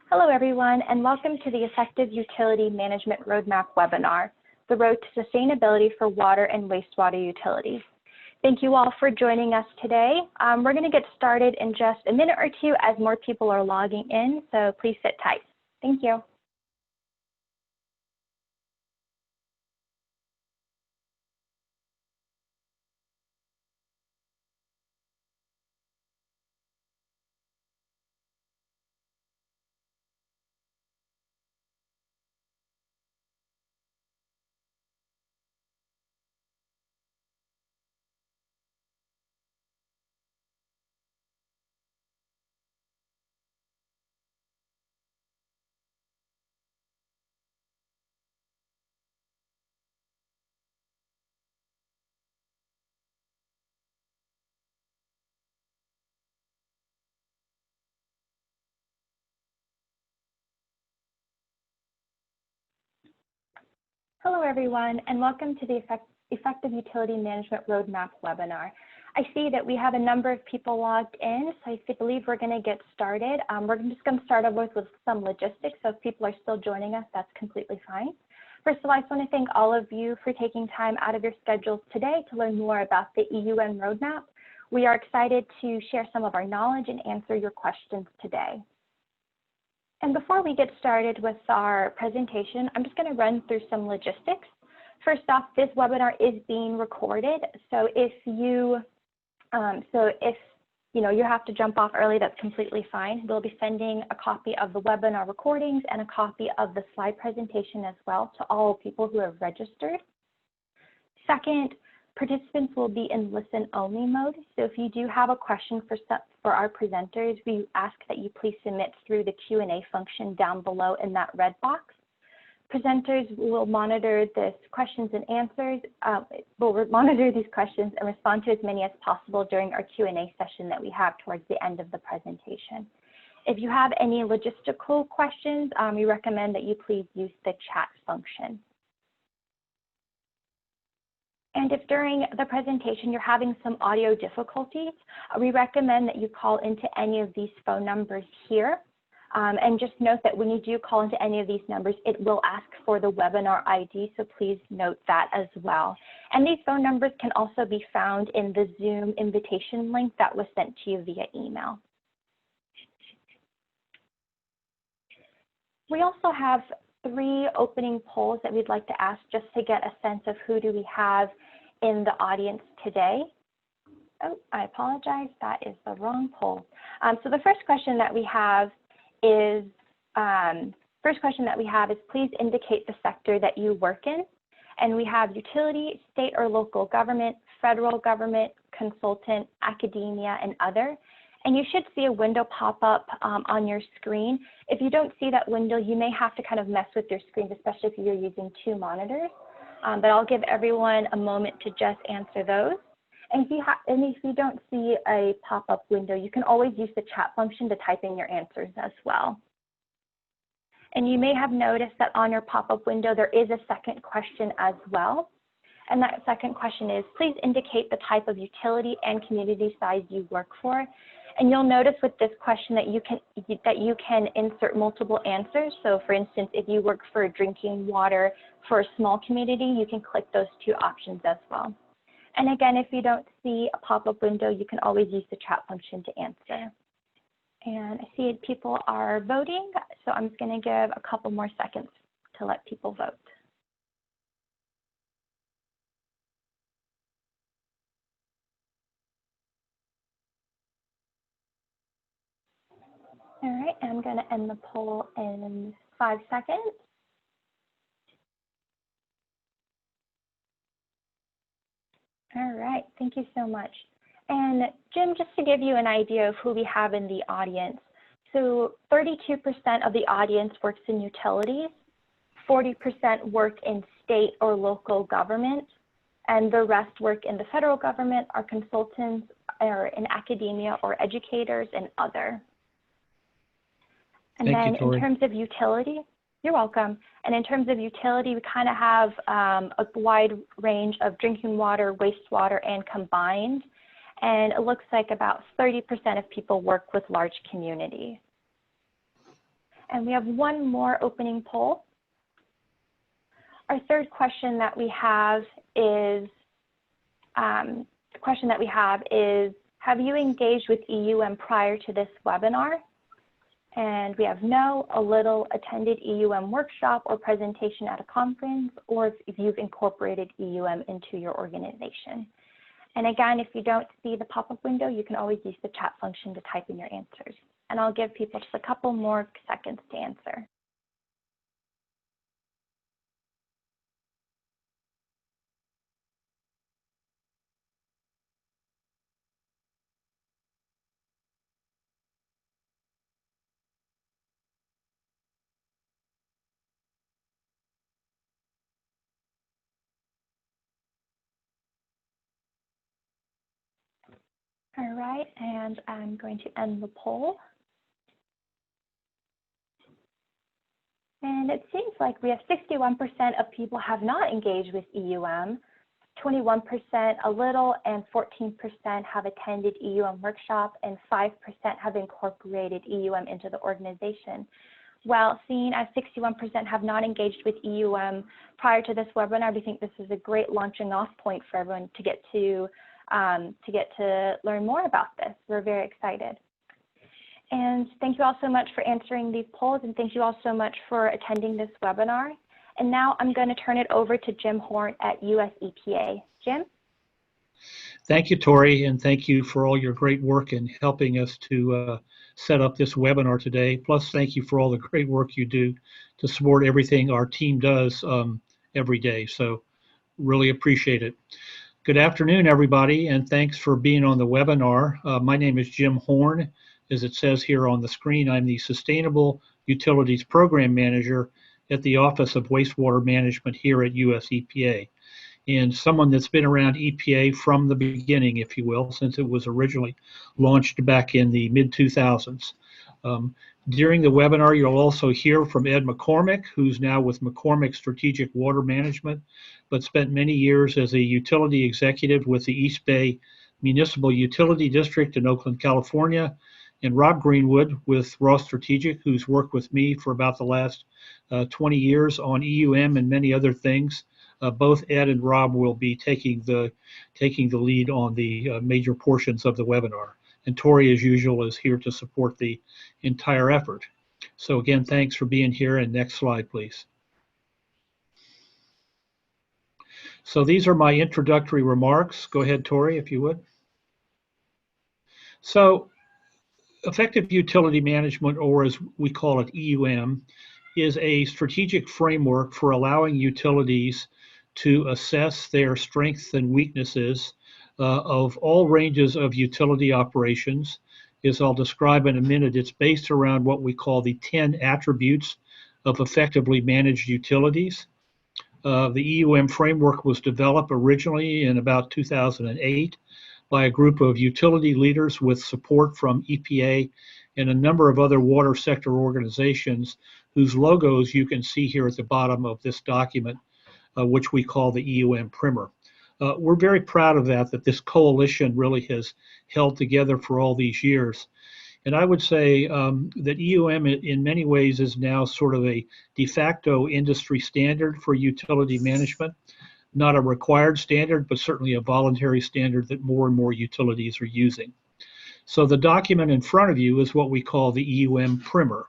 Hello, everyone, and welcome to the Effective Utility Management Roadmap webinar, The Road to Sustainability for Water and Wastewater Utilities. Thank you all for joining us today. We're going to get started in just a minute or two as more people are logging in, so please sit tight. Thank you. Hello, everyone, and welcome to the Effective Utility Management Roadmap webinar. I see that we have a number of people logged in, so I believe we're going to get started. We're just going to start over with some logistics, so if people are still joining us, that's completely fine. First of all, I just want to thank all of you for taking time out of your schedules today to learn more about the EUM roadmap. We are excited to share some of our knowledge and answer your questions today. And before we get started with our presentation, I'm just going to run through some logistics. First off, this webinar is being recorded, so if you have to jump off early, that's completely fine. We'll be sending a copy of the webinar recordings and a copy of the slide presentation as well to all people who have registered. Second, participants will be in listen-only mode, so if you do have a question for our presenters, we ask that you please submit through the Q&A function down below in that red box. Presenters will monitor these questions and answers, monitor these questions and respond to as many as possible during our Q&A session that we have towards the end of the presentation. If you have any logistical questions, we recommend that you please use the chat function. And if during the presentation you're having some audio difficulties, we recommend that you call into any of these phone numbers here. And just note that when you do call into any of these numbers, it will ask for the webinar ID, so please note that as well. And these phone numbers can also be found in the Zoom invitation link that was sent to you via email. We also have 3 opening polls that we'd like to ask just to get a sense of who do we have in the audience today. Oh, I apologize, that is the wrong poll. So the first question that we have is, please indicate the sector that you work in. And we have utility, state or local government, federal government, consultant, academia, and other. And you should see a window pop up on your screen. If you don't see that window, you may have to kind of mess with your screen, especially if you're using 2 monitors. But I'll give everyone a moment to just answer those. And if you don't see a pop-up window, you can always use the chat function to type in your answers as well. And you may have noticed that on your pop-up window, there is a second question as well. And that second question is, please indicate the type of utility and community size you work for. And you'll notice with this question that you can insert multiple answers. So for instance, if you work for drinking water for a small community, you can click those 2 options as well. And again, if you don't see a pop-up window, you can always use the chat function to answer. And I see people are voting, so I'm just going to give a couple more seconds to let people vote. All right, I'm going to end the poll in 5 seconds. All right, thank you so much. And Jim, just to give you an idea of who we have in the audience, so 32% of the audience works in utilities, 40% work in state or local government, and the rest work in the federal government, are consultants, or in academia or educators, and other. And then in terms of utility, you're welcome. And in terms of utility, we kind of have a wide range of drinking water, wastewater, and combined. And it looks like about 30% of people work with large communities. And we have one more opening poll. Our third question that we have is, have you engaged with EUM prior to this webinar? And we have no, a little, attended EUM workshop or presentation at a conference, or if you've incorporated EUM into your organization. And again, if you don't see the pop-up window, you can always use the chat function to type in your answers. And I'll give people just a couple more seconds to answer. All right, and I'm going to end the poll. And it seems like we have 61% of people have not engaged with EUM, 21% a little, and 14% have attended EUM workshop, and 5% have incorporated EUM into the organization. Well, seeing as 61% have not engaged with EUM prior to this webinar, we think this is a great launching off point for everyone to get to learn more about this. We're very excited. And thank you all so much for answering these polls, and thank you all so much for attending this webinar. And now I'm going to turn it over to Jim Horn at US EPA. Jim? Thank you, Tori, and thank you for all your great work in helping us to set up this webinar today. Plus, thank you for all the great work you do to support everything our team does every day. So really appreciate it. Good afternoon, everybody, and thanks for being on the webinar. My name is Jim Horn. As it says here on the screen, I'm the Sustainable Utilities Program Manager at the Office of Wastewater Management here at US EPA, and someone that's been around EPA from the beginning, if you will, since it was originally launched back in the mid-2000s. During the webinar, you'll also hear from Ed McCormick, who's now with McCormick Strategic Water Management, but spent many years as a utility executive with the East Bay Municipal Utility District in Oakland, California, and Rob Greenwood with Ross Strategic, who's worked with me for about the last 20 years on EUM and many other things. Both Ed and Rob will be taking the lead on the major portions of the webinar. And Tori, as usual, is here to support the entire effort. So again, thanks for being here. And next slide, please. So these are my introductory remarks. Go ahead, Tori, if you would. So effective utility management, or as we call it, EUM, is a strategic framework for allowing utilities to assess their strengths and weaknesses of all ranges of utility operations. As I'll describe in a minute, it's based around what we call the 10 attributes of effectively managed utilities. The EUM framework was developed originally in about 2008 by a group of utility leaders with support from EPA and a number of other water sector organizations whose logos you can see here at the bottom of this document, which we call the EUM Primer. We're very proud of that this coalition really has held together for all these years. And I would say that EUM in many ways is now sort of a de facto industry standard for utility management. Not a required standard, but certainly a voluntary standard that more and more utilities are using. So the document in front of you is what we call the EUM Primer.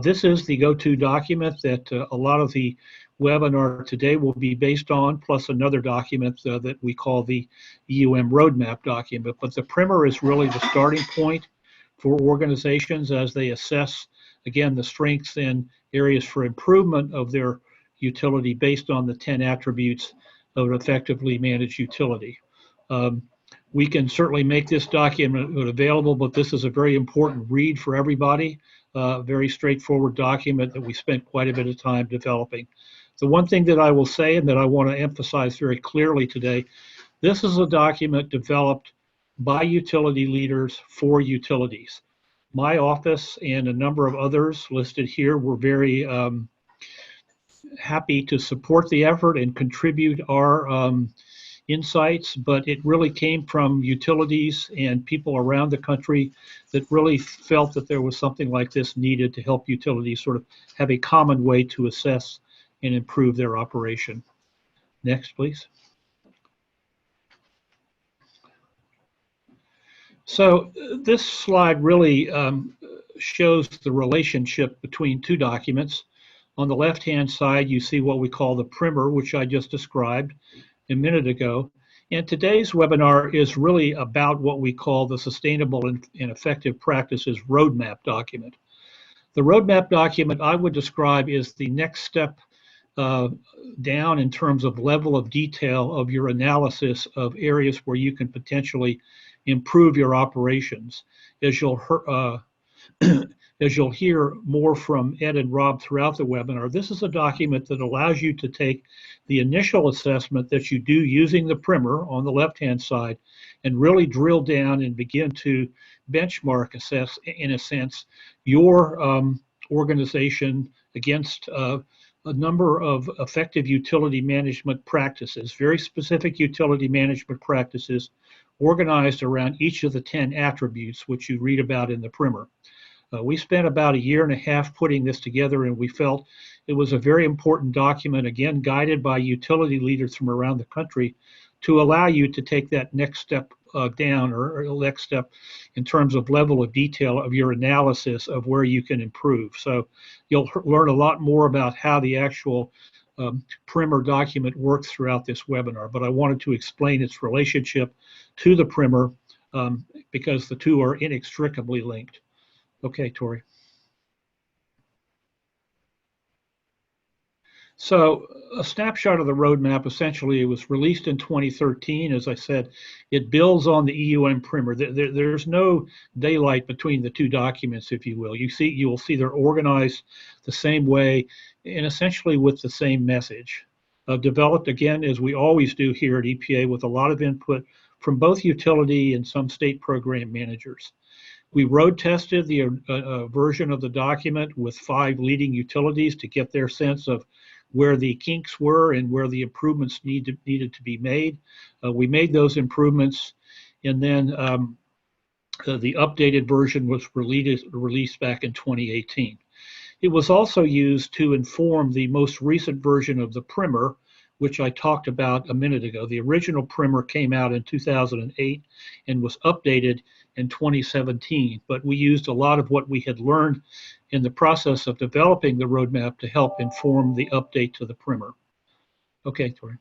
This is the go-to document that a lot of the webinar today will be based on, plus another document that we call the EUM Roadmap document. But the Primer is really the starting point for organizations as they assess, again, the strengths and areas for improvement of their utility based on the 10 attributes of an effectively managed utility. We can certainly make this document available, but this is a very important read for everybody. Very straightforward document that we spent quite a bit of time developing. The one thing that I will say and that I want to emphasize very clearly today, this is a document developed by utility leaders for utilities. My office and a number of others listed here were very happy to support the effort and contribute our insights, but it really came from utilities and people around the country that really felt that there was something like this needed to help utilities sort of have a common way to assess and improve their operation. Next, please. So this slide really shows the relationship between two documents. On the left-hand side, you see what we call the primer, which I just described a minute ago. And today's webinar is really about what we call the Sustainable and Effective Practices Roadmap document. The roadmap document I would describe is the next step down in terms of level of detail of your analysis of areas where you can potentially improve your operations. As you'll as you'll hear more from Ed and Rob throughout the webinar, this is a document that allows you to take the initial assessment that you do using the primer on the left-hand side and really drill down and begin to benchmark assess, in a sense, your organization against a number of effective utility management practices, very specific utility management practices organized around each of the 10 attributes which you read about in the primer. We spent about a year and a half putting this together, and we felt it was a very important document, again, guided by utility leaders from around the country to allow you to take that next step down or next step in terms of level of detail of your analysis of where you can improve. So you'll learn a lot more about how the actual primer document works throughout this webinar, but I wanted to explain its relationship to the primer because the two are inextricably linked. Okay, Tori. So a snapshot of the roadmap, essentially, it was released in 2013. As I said, it builds on the EUM primer. There's no daylight between the two documents, if you will. You will see they're organized the same way and essentially with the same message. Developed, again, as we always do here at EPA, with a lot of input from both utility and some state program managers. We road tested the version of the document with 5 leading utilities to get their sense of where the kinks were and where the improvements needed to be made. We made those improvements, and then the updated version was released back in 2018. It was also used to inform the most recent version of the primer, which I talked about a minute ago. The original primer came out in 2008 and was updated in 2017, but we used a lot of what we had learned in the process of developing the roadmap to help inform the update to the primer. Okay, Tori.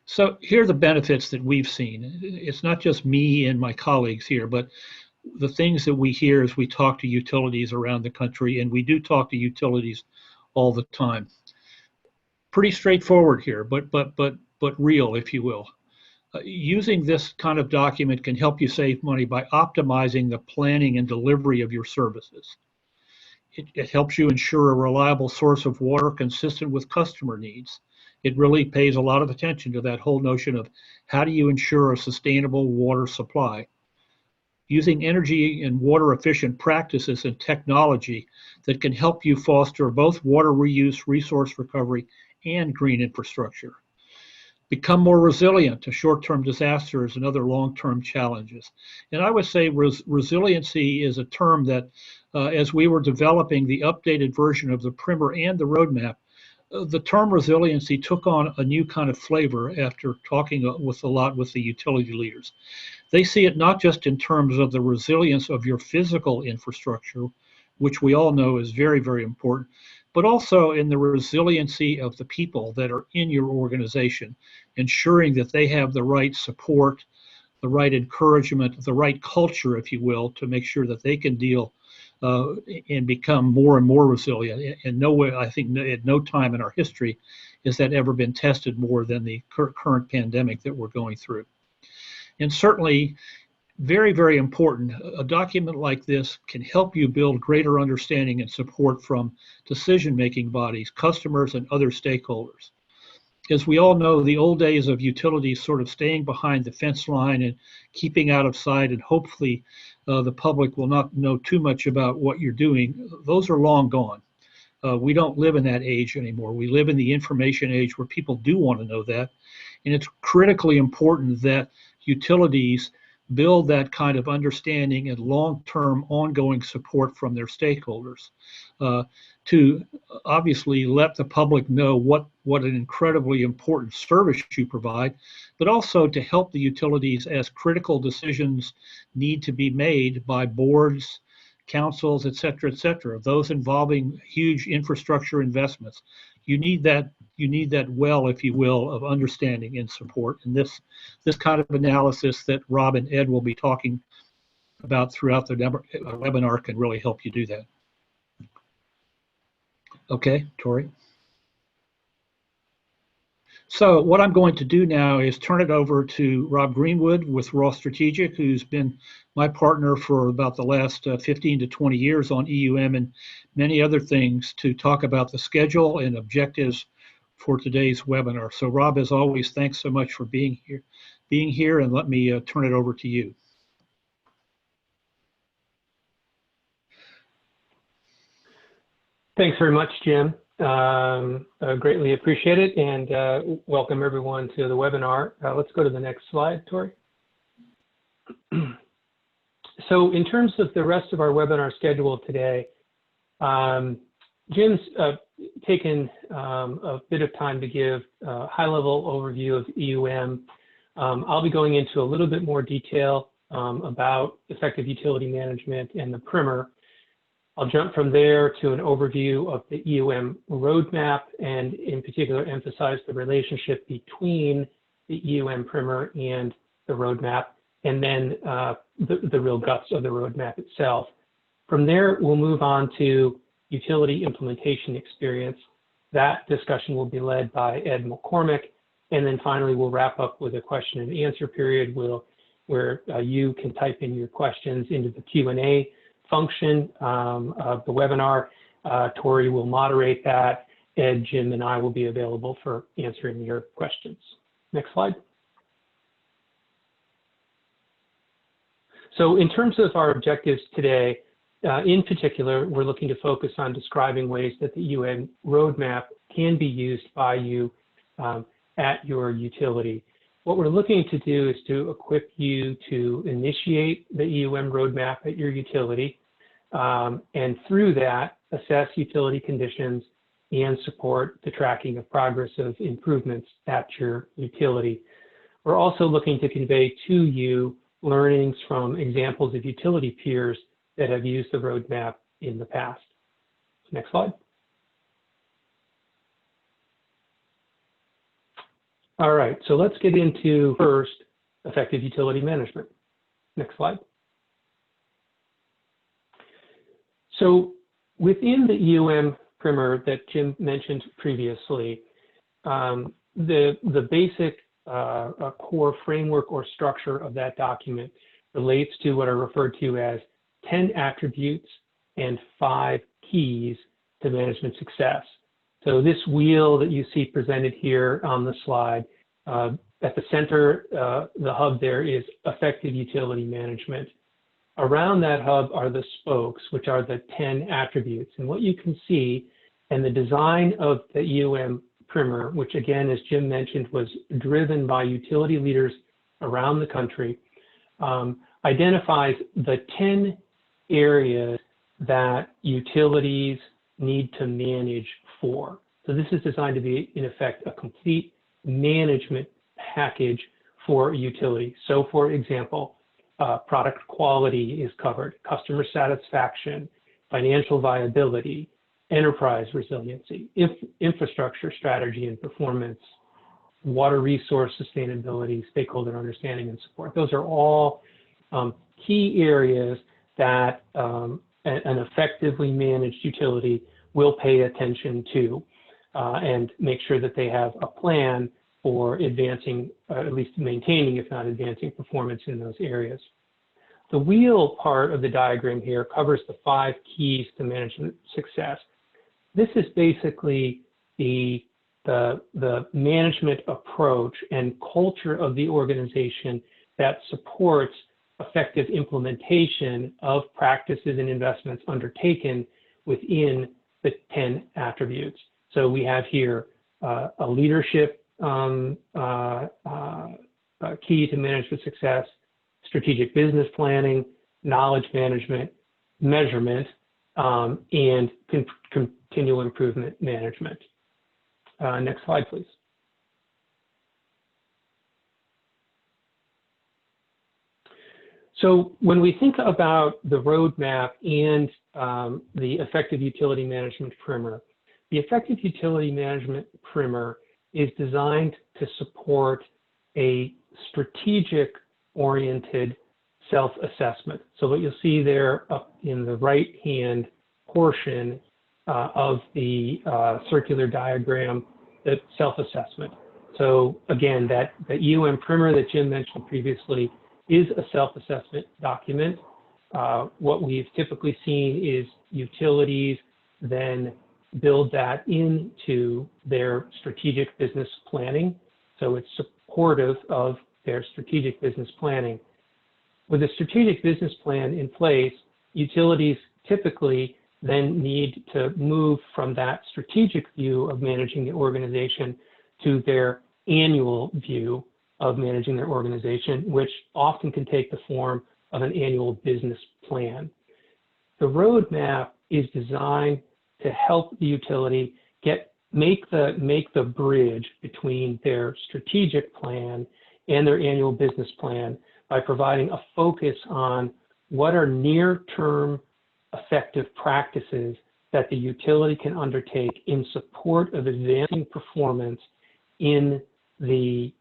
So here are the benefits that we've seen. It's not just me and my colleagues here, but the things that we hear as we talk to utilities around the country, and we do talk to utilities all the time. Pretty straightforward here, but real, if you will. Using this kind of document can help you save money by optimizing the planning and delivery of your services. It helps you ensure a reliable source of water consistent with customer needs. It really pays a lot of attention to that whole notion of how do you ensure a sustainable water supply. Using energy and water efficient practices and technology that can help you foster both water reuse, resource recovery, and green infrastructure. Become more resilient to short-term disasters and other long-term challenges. And I would say resiliency is a term that, as we were developing the updated version of the primer and the roadmap, the term resiliency took on a new kind of flavor after talking with a lot with the utility leaders. They see it not just in terms of the resilience of your physical infrastructure, which we all know is very, very important, but also in the resiliency of the people that are in your organization, ensuring that they have the right support, the right encouragement, the right culture, if you will, to make sure that they can deal and become more and more resilient. In no way, I think at no time in our history has that ever been tested more than the current pandemic that we're going through. And certainly, very, very important, a document like this can help you build greater understanding and support from decision-making bodies, customers, and other stakeholders. As we all know, the old days of utilities sort of staying behind the fence line and keeping out of sight, and hopefully the public will not know too much about what you're doing, those are long gone. We don't live in that age anymore. We live in the information age where people do want to know that. And it's critically important that utilities build that kind of understanding and long-term ongoing support from their stakeholders to obviously let the public know what an incredibly important service you provide, but also to help the utilities as critical decisions need to be made by boards, councils, et cetera, those involving huge infrastructure investments. You need that well, if you will, of understanding and support. And this kind of analysis that Rob and Ed will be talking about throughout the webinar can really help you do that. Okay, Tori. So what I'm going to do now is turn it over to Rob Greenwood with Raw Strategic, who's been my partner for about the last 15 to 20 years on EUM and many other things, to talk about the schedule and objectives for today's webinar. So Rob, as always, thanks so much for being here, and let me turn it over to you. Thanks very much, Jim. Greatly appreciate it, and welcome everyone to the webinar. Let's go to the next slide, Tori. So in terms of the rest of our webinar schedule today, Jim's taken a bit of time to give a high-level overview of EUM. I'll be going into a little bit more detail about effective utility management and the primer. I'll jump from there to an overview of the EUM roadmap, and in particular emphasize the relationship between the EUM primer and the roadmap, and then the real guts of the roadmap itself. From there, we'll move on to utility implementation experience. That discussion will be led by Ed McCormick, and then finally we'll wrap up with a question and answer period where you can type in your questions into the Q&A function of the webinar. Tori will moderate that. Ed, Jim, and I will be available for answering your questions. Next slide. So in terms of our objectives today, in particular, we're looking to focus on describing ways that the EUM roadmap can be used by you at your utility. What we're looking to do is to equip you to initiate the EUM roadmap at your utility, and through that, assess utility conditions and support the tracking of progress of improvements at your utility. We're also looking to convey to you learnings from examples of utility peers that have used the roadmap in the past. Next slide. All right, so let's get into first effective utility management. Next slide. So within the EUM primer that Jim mentioned previously, the basic core framework or structure of that document relates to what are referred to as 10 attributes and 5 keys to management success. So this wheel that you see presented here on the slide, at the center, the hub there is effective utility management. Around that hub are the spokes, which are the 10 attributes. And what you can see, and the design of the EUM primer, which again, as Jim mentioned, was driven by utility leaders around the country, identifies the 10 areas that utilities need to manage for. So this is designed to be, in effect, a complete management package for a utility. So for example, product quality is covered, customer satisfaction, financial viability, enterprise resiliency, infrastructure strategy and performance, water resource sustainability, stakeholder understanding and support. Those are all key areas that an effectively managed utility will pay attention to and make sure that they have a plan for advancing, at least maintaining, if not advancing, performance in those areas. The wheel part of the diagram here covers the 5 keys to management success. This is basically the management approach and culture of the organization that supports effective implementation of practices and investments undertaken within the 10 attributes. So we have here a leadership key to management success, strategic business planning, knowledge management, measurement, and continual improvement management. Next slide, please. So when we think about the roadmap and the effective utility management primer, the effective utility management primer is designed to support a strategic-oriented self-assessment. So what you'll see there up in the right-hand portion of the circular diagram, the self-assessment. So again, that EUM primer that Jim mentioned previously is a self-assessment document. What we've typically seen is utilities then build that into their strategic business planning. So it's supportive of their strategic business planning. With a strategic business plan in place, utilities typically then need to move from that strategic view of managing the organization to their annual view of managing their organization, which often can take the form of an annual business plan. The roadmap is designed to help the utility make the bridge between their strategic plan and their annual business plan by providing a focus on what are near-term effective practices that the utility can undertake in support of advancing performance in the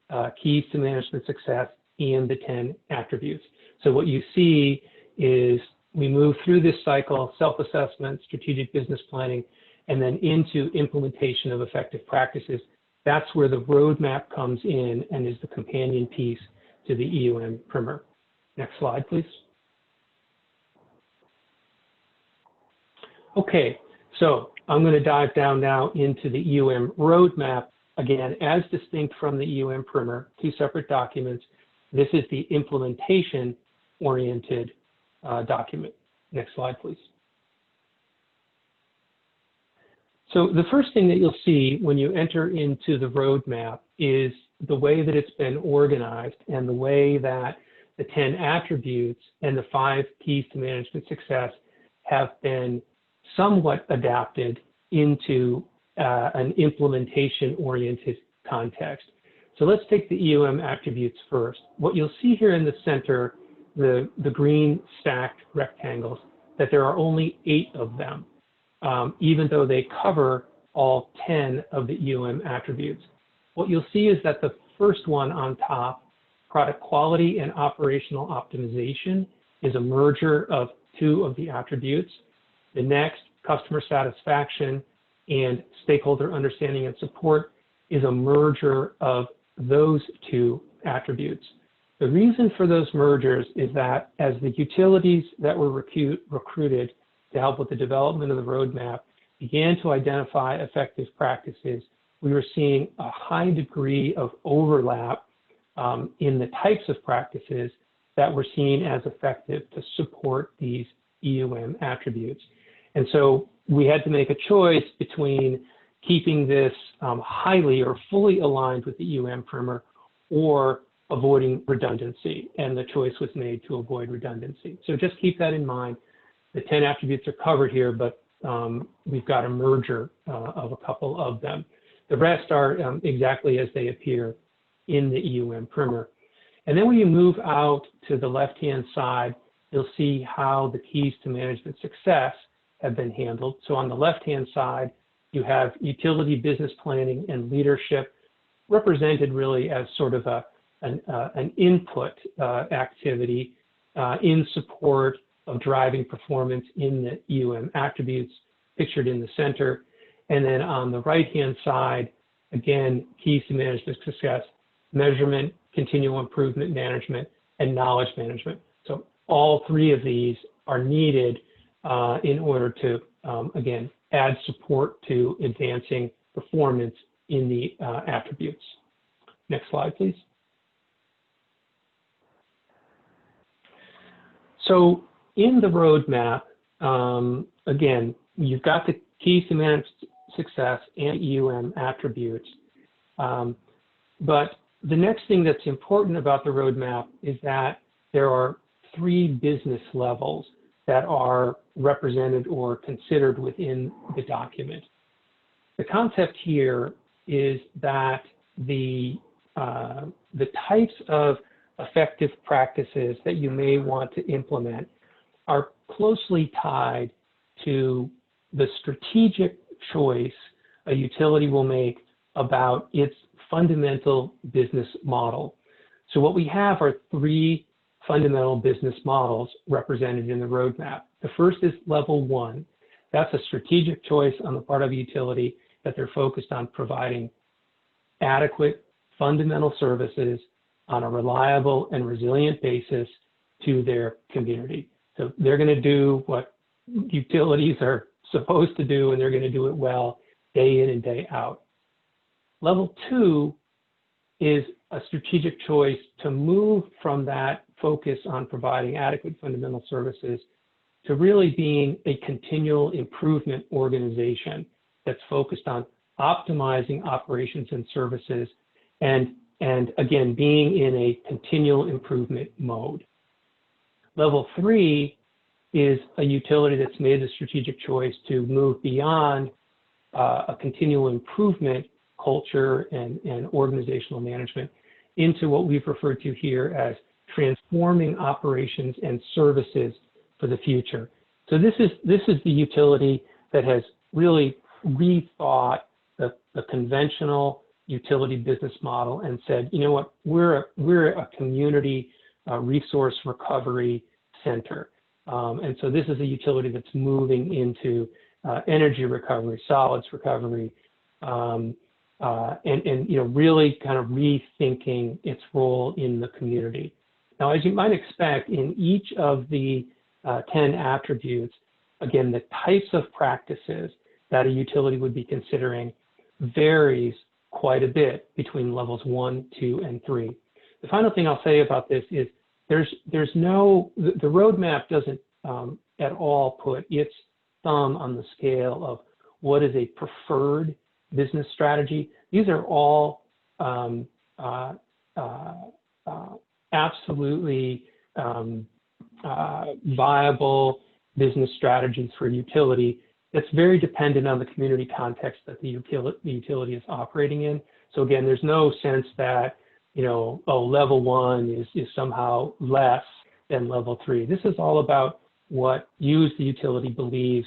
keys to management success and the 10 attributes. So what you see is we move through this cycle, self-assessment, strategic business planning, and then into implementation of effective practices. That's where the roadmap comes in and is the companion piece to the EUM primer. Next slide, please. Okay, so I'm going to dive down now into the EUM roadmap. Again, as distinct from the EUM primer, two separate documents. This is the implementation-oriented document. Next slide, please. So the first thing that you'll see when you enter into the roadmap is the way that it's been organized and the way that the 10 attributes and the 5 keys to management success have been somewhat adapted into an implementation-oriented context. So let's take the EUM attributes first. What you'll see here in the center, the green stacked rectangles, that there are only 8 of them, even though they cover all 10 of the EUM attributes. What you'll see is that the first one on top, product quality and operational optimization, is a merger of 2 of the attributes. The next, customer satisfaction and stakeholder understanding and support, is a merger of those 2 attributes. The reason for those mergers is that as the utilities that were recruited to help with the development of the roadmap began to identify effective practices, we were seeing a high degree of overlap in the types of practices that were seen as effective to support these EUM attributes. And so we had to make a choice between keeping this highly or fully aligned with the EUM primer or avoiding redundancy. And the choice was made to avoid redundancy. So just keep that in mind. The 10 attributes are covered here, but we've got a merger of a couple of them. The rest are exactly as they appear in the EUM primer. And then when you move out to the left-hand side, you'll see how the keys to management success have been handled. So on the left-hand side, you have utility business planning and leadership represented really as sort of an input activity in support of driving performance in the EUM attributes pictured in the center. And then on the right-hand side, again, keys to management success, measurement, continual improvement management, and knowledge management. So all 3 of these are needed in order to, again, add support to advancing performance in the attributes. Next slide, please. So in the roadmap, again, you've got the keys to management success and EUM attributes. But the next thing that's important about the roadmap is that there are 3 business levels that are represented or considered within the document. The concept here is that the types of effective practices that you may want to implement are closely tied to the strategic choice a utility will make about its fundamental business model. So what we have are 3 fundamental business models represented in the roadmap. The first is level 1. That's a strategic choice on the part of a utility that they're focused on providing adequate fundamental services on a reliable and resilient basis to their community. So they're going to do what utilities are supposed to do, and they're going to do it well day in and day out. Level 2 is a strategic choice to move from that focus on providing adequate fundamental services to really being a continual improvement organization that's focused on optimizing operations and services and again, being in a continual improvement mode. Level 3 is a utility that's made the strategic choice to move beyond a continual improvement culture and organizational management into what we've referred to here as transforming operations and services for the future. So this is the utility that has really rethought the conventional utility business model and said, you know what, we're a community resource recovery center. And so this is a utility that's moving into energy recovery, solids recovery, and you know, really kind of rethinking its role in the community. Now, as you might expect, in each of the 10 attributes, again, the types of practices that a utility would be considering varies quite a bit between levels 1, 2, and 3. The final thing I'll say about this is the roadmap doesn't at all put its thumb on the scale of what is a preferred business strategy. These are all absolutely viable business strategies for a utility that's very dependent on the community context that the utility is operating in. So again, there's no sense that, you know, oh, level 1 is somehow less than level 3. This is all about what you as the utility believes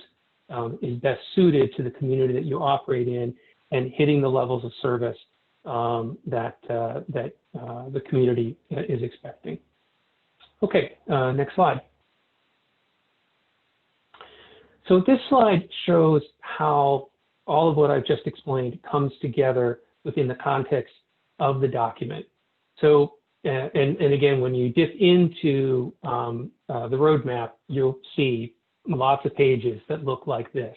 is best suited to the community that you operate in and hitting the levels of service that the community is expecting. Okay, next slide. So this slide shows how all of what I've just explained comes together within the context of the document. So, and again, when you dip into the roadmap, you'll see lots of pages that look like this.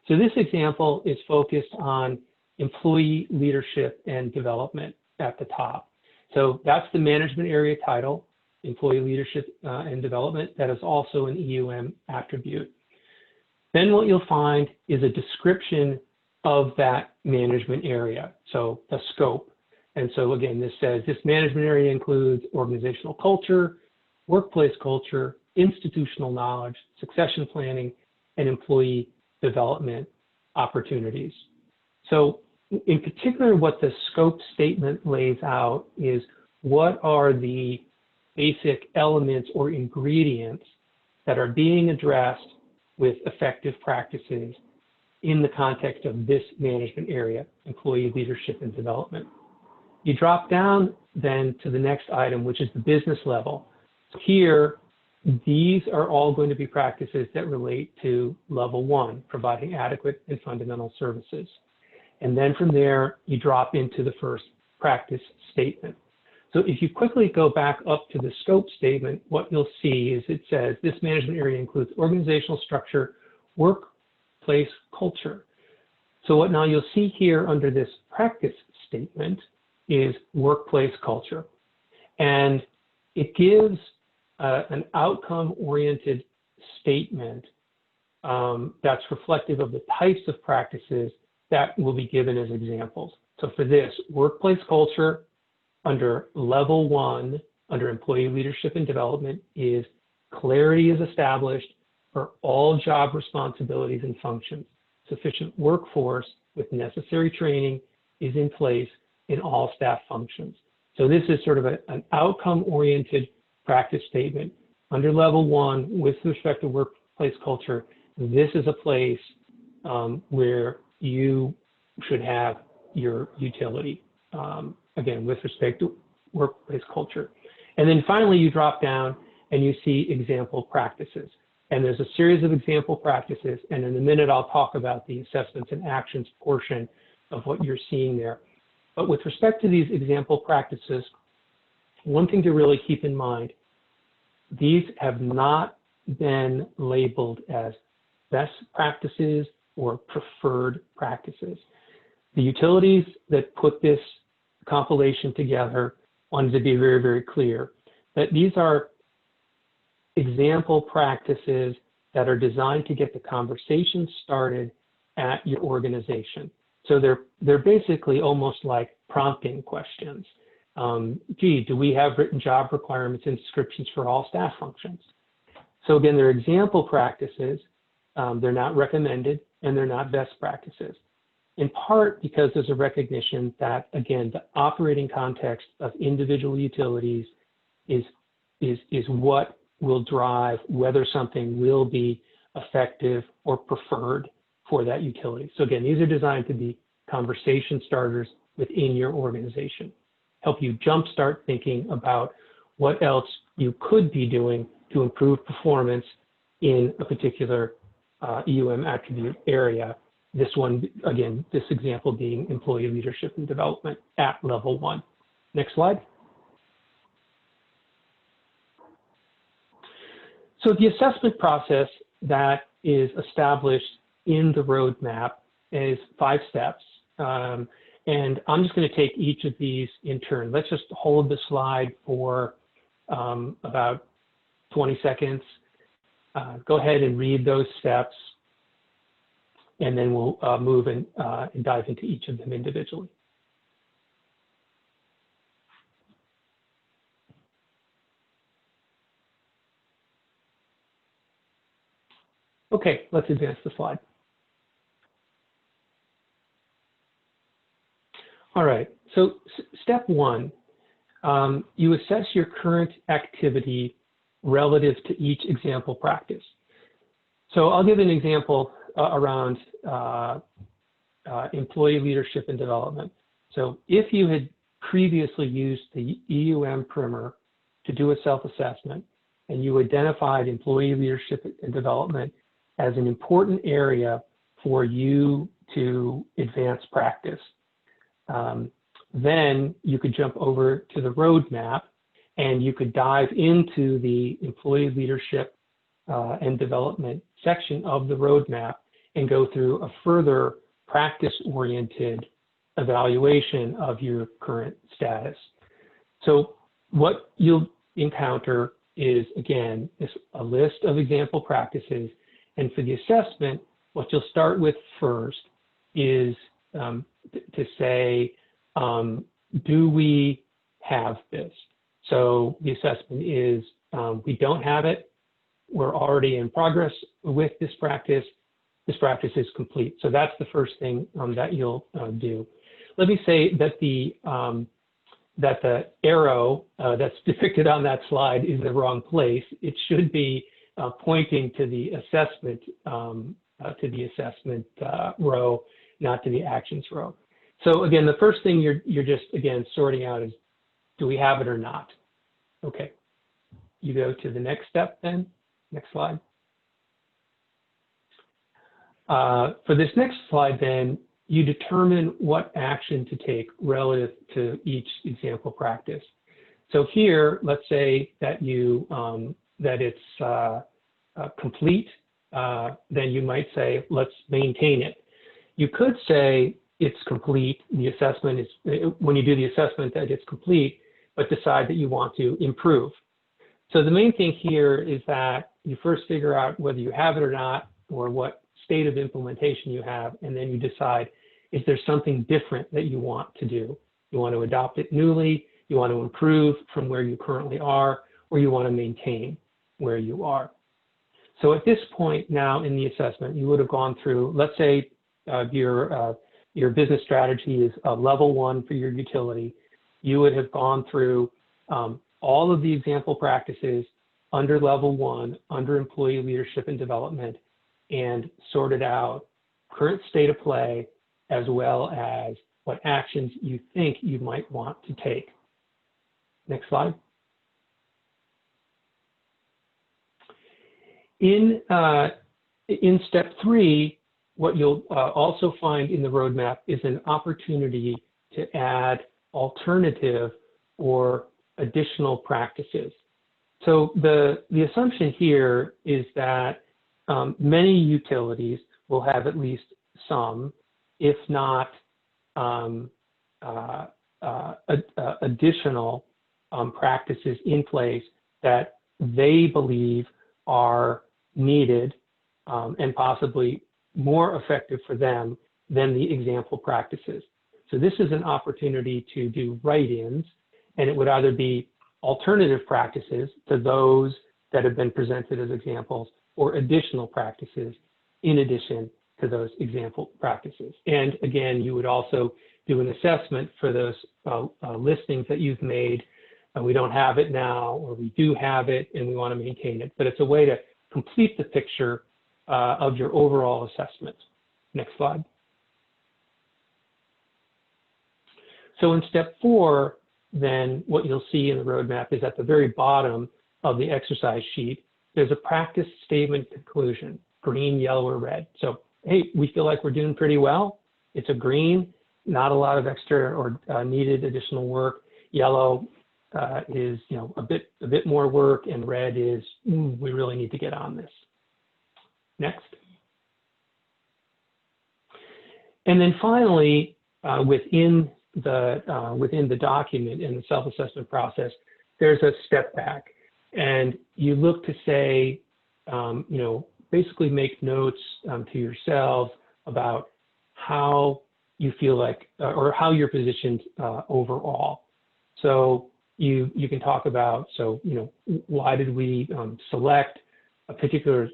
So this example is focused on employee leadership and development at the top. So that's the management area title, employee leadership and development. That is also an EUM attribute. Then what you'll find is a description of that management area, so the scope. And so again, this says this management area includes organizational culture, workplace culture, institutional knowledge, succession planning, and employee development opportunities. So in particular, what the scope statement lays out is what are the basic elements or ingredients that are being addressed with effective practices in the context of this management area, employee leadership and development. You drop down then to the next item, which is the business level. Here, these are all going to be practices that relate to level 1, providing adequate and fundamental services. And then from there, you drop into the first practice statement. So if you quickly go back up to the scope statement, what you'll see is it says this management area includes organizational structure, workplace culture. So what now you'll see here under this practice statement is workplace culture. And it gives an outcome-oriented statement that's reflective of the types of practices that will be given as examples. So for this, workplace culture under level 1, under employee leadership and development, is clarity is established for all job responsibilities and functions. Sufficient workforce with necessary training is in place in all staff functions. So this is sort of an outcome-oriented practice statement. Under level 1, with respect to workplace culture, this is a place where you should have your utility, again, with respect to workplace culture. And then finally, you drop down and you see example practices. And there's a series of example practices. And in a minute, I'll talk about the assessments and actions portion of what you're seeing there. But with respect to these example practices, one thing to really keep in mind, these have not been labeled as best practices or preferred practices. The utilities that put this compilation together wanted to be very, very clear that these are example practices that are designed to get the conversation started at your organization. So they're basically almost like prompting questions. Gee, do we have written job requirements and descriptions for all staff functions? So again, they're example practices. They're not recommended, and they're not best practices. In part because there's a recognition that, again, the operating context of individual utilities is what will drive whether something will be effective or preferred for that utility. So again, these are designed to be conversation starters within your organization, help you jumpstart thinking about what else you could be doing to improve performance in a particular EUM attribute area. This one, again, this example being employee leadership and development at level 1. Next slide. So the assessment process that is established in the roadmap is 5 steps. And I'm just going to take each of these in turn. Let's just hold the slide for about 20 seconds. Go ahead and read those steps, and then we'll move and dive into each of them individually. Okay, let's advance the slide. All right, so step 1, you assess your current activity relative to each example practice. So I'll give an example around employee leadership and development. So if you had previously used the EUM primer to do a self-assessment, and you identified employee leadership and development as an important area for you to advance practice, then you could jump over to the roadmap and you could dive into the employee leadership and development section of the roadmap and go through a further practice-oriented evaluation of your current status. So what you'll encounter is, again, a list of example practices. And for the assessment, what you'll start with first is to say, do we have this? So the assessment is, we don't have it. We're already in progress with this practice. This practice is complete. So that's the first thing that you'll do. Let me say that the arrow that's depicted on that slide is the wrong place. It should be pointing to the assessment row, not to the actions row. So again, the first thing you're just, again, sorting out is, do we have it or not? Okay, you go to the next step then. Next slide. For this next slide then, you determine what action to take relative to each example practice. So here, let's say that that it's complete, then you might say, let's maintain it. You could say it's complete, the assessment is, when you do the assessment, that it's complete, but decide that you want to improve. So the main thing here is that you first figure out whether you have it or not, or what state of implementation you have, and then you decide, is there something different that you want to do? You want to adopt it newly, you want to improve from where you currently are, or you want to maintain where you are. So at this point now in the assessment, you would have gone through, let's say your business strategy is a level 1 for your utility. You would have gone through all of the example practices under level 1, under employee leadership and development, and sorted out current state of play, as well as what actions you think you might want to take. Next slide. In step 3, what you'll also find in the roadmap is an opportunity to add alternative or additional practices. So the assumption here is that many utilities will have at least some, if not additional practices in place that they believe are needed and possibly more effective for them than the example practices. So this is an opportunity to do write-ins, and it would either be alternative practices to those that have been presented as examples, or additional practices in addition to those example practices. And again, you would also do an assessment for those listings that you've made. We don't have it now, or we do have it and we want to maintain it, but it's a way to complete the picture of your overall assessment. Next slide. So in step 4, then what you'll see in the roadmap is at the very bottom of the exercise sheet, there's a practice statement conclusion, green, yellow, or red. So, hey, we feel like we're doing pretty well. It's a green, not a lot of extra or needed additional work. Yellow is, a bit more work, and red is, we really need to get on this. Next. And then finally, within the document and the self-assessment process, there's a step back, and you look to say, basically make notes to yourselves about how you feel like, or how you're positioned overall. So you can talk about, why did we select a particular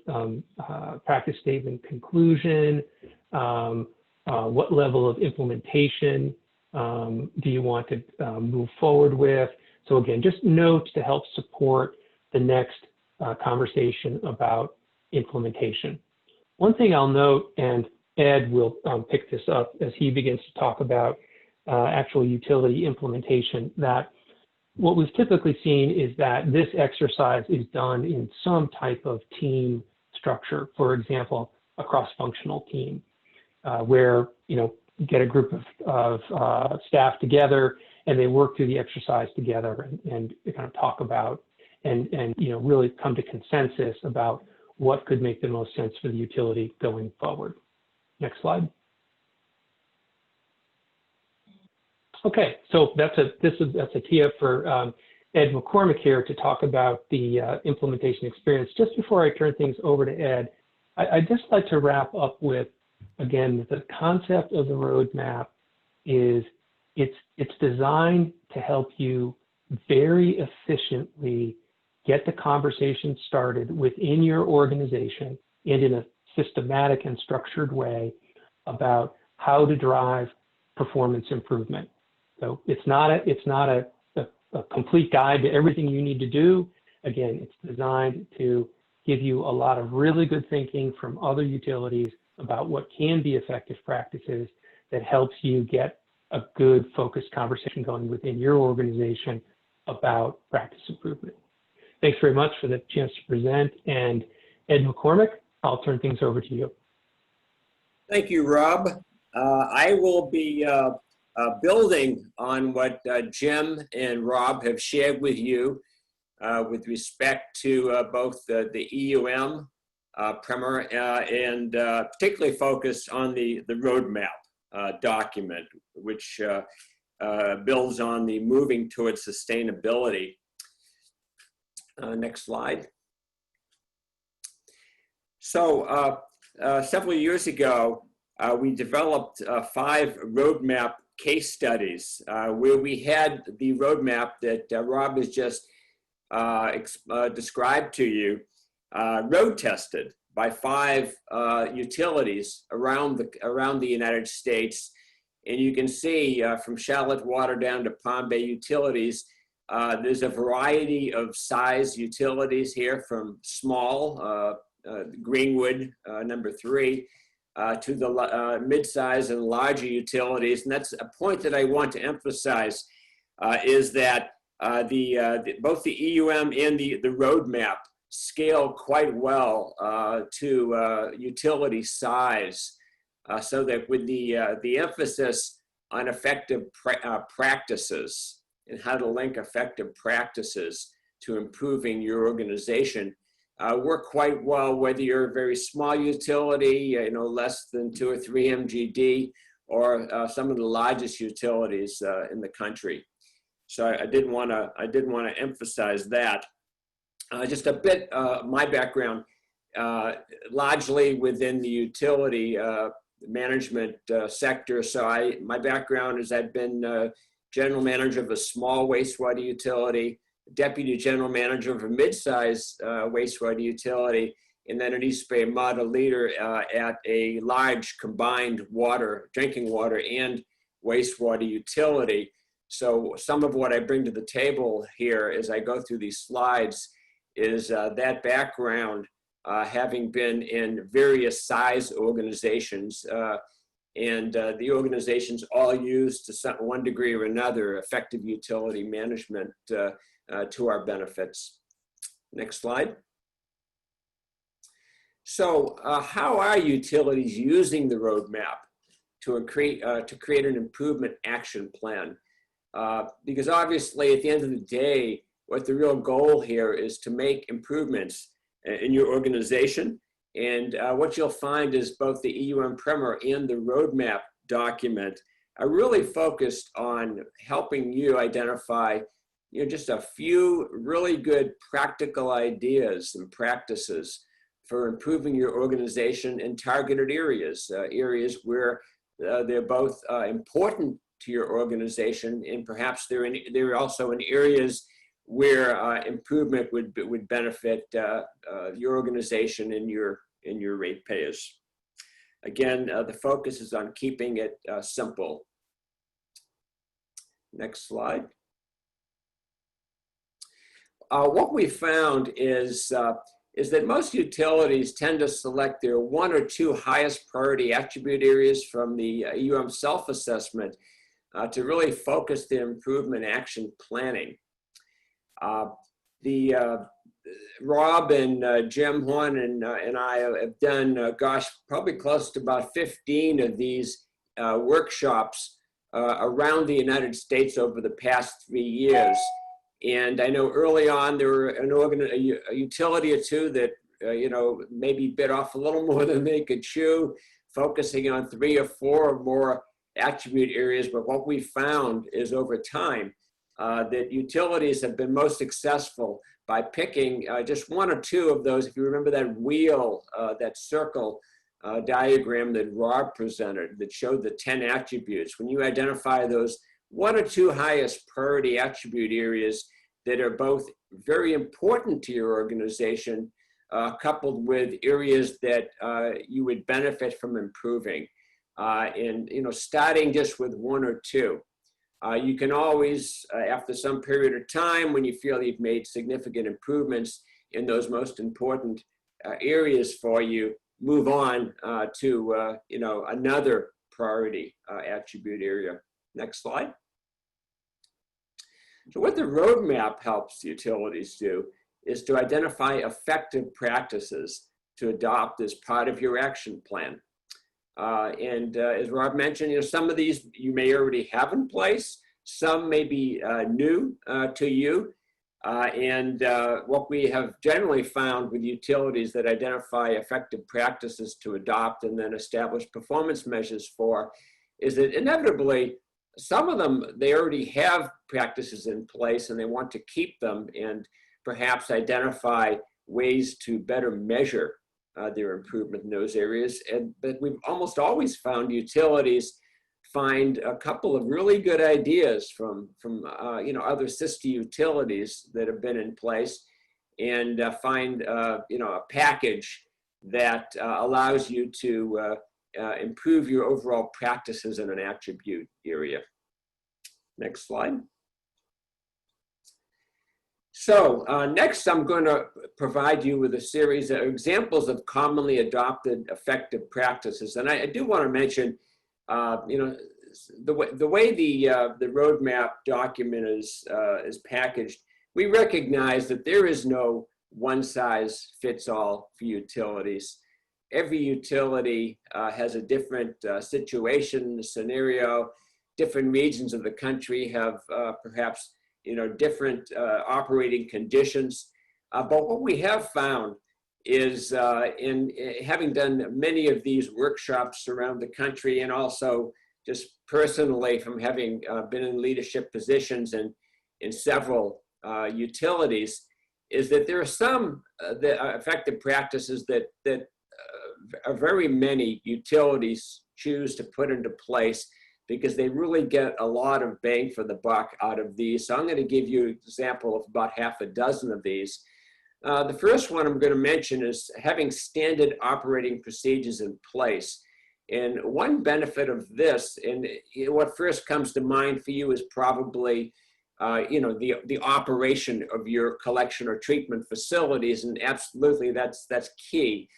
practice statement conclusion? What level of implementation do you want to move forward with? So again, just notes to help support the next conversation about implementation. One thing I'll note, and Ed will pick this up as he begins to talk about actual utility implementation, that what we've typically seen is that this exercise is done in some type of team structure. For example, a cross-functional team where, get a group of staff together and they work through the exercise together and kind of talk about and really come to consensus about what could make the most sense for the utility going forward. Next slide. Okay, so that's a tee up for Ed McCormick here to talk about the implementation experience. Just before I turn things over to Ed, I'd just like to wrap up with, again, the concept of the roadmap is it's designed to help you very efficiently get the conversation started within your organization and in a systematic and structured way about how to drive performance improvement. So it's not a complete guide to everything you need to do. Again, it's designed to give you a lot of really good thinking from other utilities about what can be effective practices that helps you get a good focused conversation going within your organization about practice improvement. Thanks very much for the chance to present. And Ed McCormick, I'll turn things over to you. Thank you, Rob. I will be building on what Jim and Rob have shared with you with respect to both the EUM primer and particularly focused on the roadmap document, which builds on the moving towards sustainability. Next slide. So several years ago, we developed 5 roadmap case studies where we had the roadmap that Rob has just described to you, road tested by 5 utilities around the United States. And you can see from Charlotte Water down to Palm Bay Utilities, there's a variety of size utilities here, from small, Greenwood, number 3, to the mid-size and larger utilities. And that's a point that I want to emphasize, is that both the EUM and the roadmap scale quite well to utility size, so that with the emphasis on effective practices and how to link effective practices to improving your organization, work quite well whether you're a very small utility, less than 2 or 3 MGD, or some of the largest utilities in the country. So I did want to emphasize that. Just a bit my background, largely within the utility management sector. So my background is I've been general manager of a small wastewater utility, deputy general manager of a mid-size wastewater utility, and then an East Bay model leader at a large combined drinking water and wastewater utility. So some of what I bring to the table here as I go through these slides is that background, having been in various size organizations, and the organizations all use to one degree or another effective utility management to our benefits. Next slide. So how are utilities using the roadmap to create an improvement action plan? Because obviously at the end of the day, what the real goal here is to make improvements in your organization. And what you'll find is both the EUM primer and the roadmap document are really focused on helping you identify just a few really good practical ideas and practices for improving your organization in targeted areas, areas where they're both important to your organization, and perhaps they're also in areas where improvement would benefit your organization and your ratepayers. Again, the focus is on keeping it simple. Next slide. What we found is that most utilities tend to select their 1 or 2 highest priority attribute areas from the EUM self-assessment to really focus their improvement action planning. Rob and Jim Horn and I have done, probably close to about 15 of these workshops around the United States over the past 3 years. And I know early on there were a utility or 2 that maybe bit off a little more than they could chew, focusing on 3 or 4 or more attribute areas. But what we found is over time that utilities have been most successful by picking just 1 or 2 of those. If you remember that wheel, that circle diagram that Rob presented that showed the 10 attributes, when you identify those 1 or 2 highest priority attribute areas that are both very important to your organization, coupled with areas that you would benefit from improving, and starting just with 1 or 2. You can always, after some period of time, when you feel you've made significant improvements in those most important areas for you, move on to another priority attribute area. Next slide. So what the roadmap helps utilities do is to identify effective practices to adopt as part of your action plan. As Rob mentioned, some of these you may already have in place. Some may be new to you. What we have generally found with utilities that identify effective practices to adopt and then establish performance measures for is that inevitably, some of them, they already have practices in place and they want to keep them and perhaps identify ways to better measure their improvement in those areas. But we've almost always found utilities find a couple of really good ideas from other sister utilities that have been in place, and find a package that allows you to improve your overall practices in an attribute area. Next slide. So next, I'm going to provide you with a series of examples of commonly adopted effective practices. And I do want to mention, the way the roadmap document is packaged, we recognize that there is no one-size-fits-all for utilities. Every utility has a different situation, scenario. Different regions of the country have perhaps different operating conditions. But what we have found is in having done many of these workshops around the country, and also just personally from having been in leadership positions in several utilities, is that there are some effective practices that very many utilities choose to put into place because they really get a lot of bang for the buck out of these. So I'm going to give you an example of about half a dozen of these. The first one I'm going to mention is having standard operating procedures in place. And one benefit of this, and what first comes to mind for you, is probably the operation of your collection or treatment facilities, and absolutely that's key.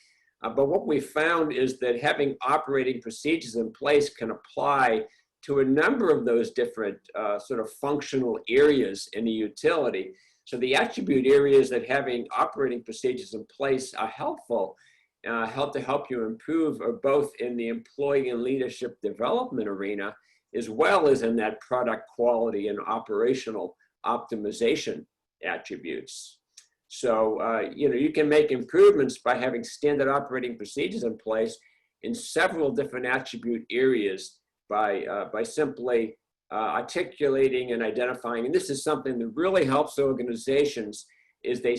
But what we found is that having operating procedures in place can apply to a number of those different sort of functional areas in a utility. So the attribute areas that having operating procedures in place are helpful, help you improve, are both in the employee and leadership development arena, as well as in that product quality and operational optimization attributes. So, you can make improvements by having standard operating procedures in place in several different attribute areas by simply articulating and identifying. And this is something that really helps organizations as they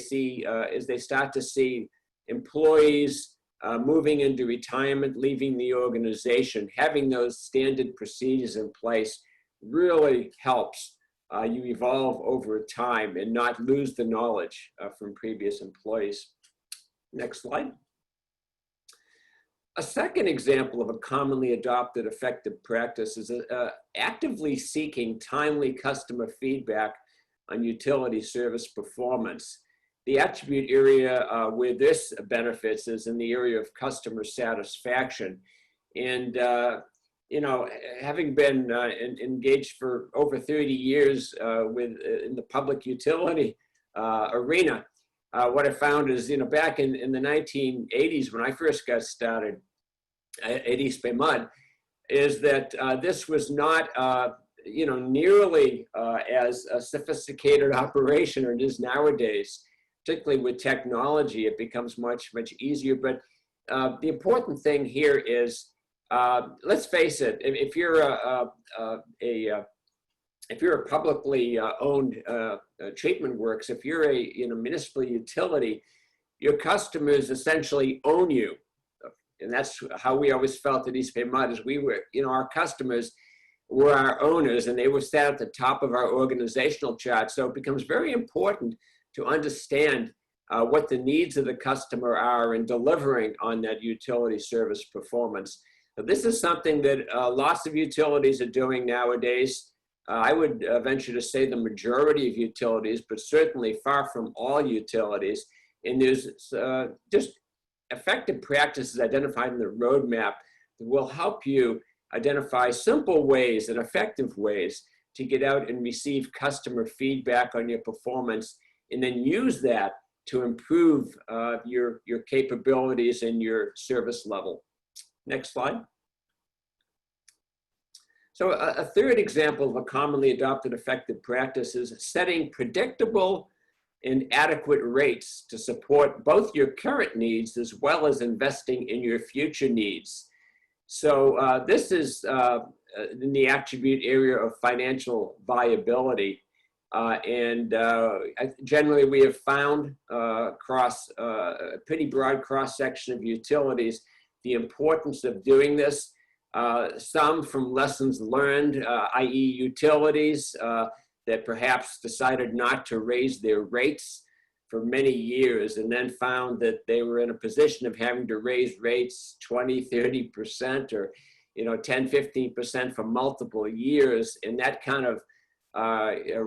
start to see employees moving into retirement, leaving the organization. Having those standard procedures in place really helps you evolve over time and not lose the knowledge from previous employees. Next slide. A second example of a commonly adopted effective practice is actively seeking timely customer feedback on utility service performance. The attribute area where this benefits is in the area of customer satisfaction. And having been engaged for over 30 years in the public utility arena, what I found is, back in the 1980s when I first got started at East Bay Mud, is that this was not, nearly as a sophisticated operation as it is nowadays. Particularly with technology, it becomes much, much easier. But the important thing here is, let's face it, if you're a publicly owned treatment works, if you're a municipal utility, your customers essentially own you. And that's how we always felt at East Bay Mud, is we were, our customers were our owners, and they were sat at the top of our organizational chart. So it becomes very important to understand what the needs of the customer are in delivering on that utility service performance. So this is something that lots of utilities are doing nowadays. I would venture to say the majority of utilities, but certainly far from all utilities. And there's just effective practices identified in the roadmap that will help you identify simple ways and effective ways to get out and receive customer feedback on your performance, and then use that to improve your capabilities and your service level. Next slide. So a third example of a commonly adopted effective practice is setting predictable and adequate rates to support both your current needs as well as investing in your future needs. So this is in the attribute area of financial viability. Generally, we have found across a pretty broad cross-section of utilities the importance of doing this. Some from lessons learned, i.e. utilities that perhaps decided not to raise their rates for many years and then found that they were in a position of having to raise rates 20, 30% or 10, 15% for multiple years. And that kind of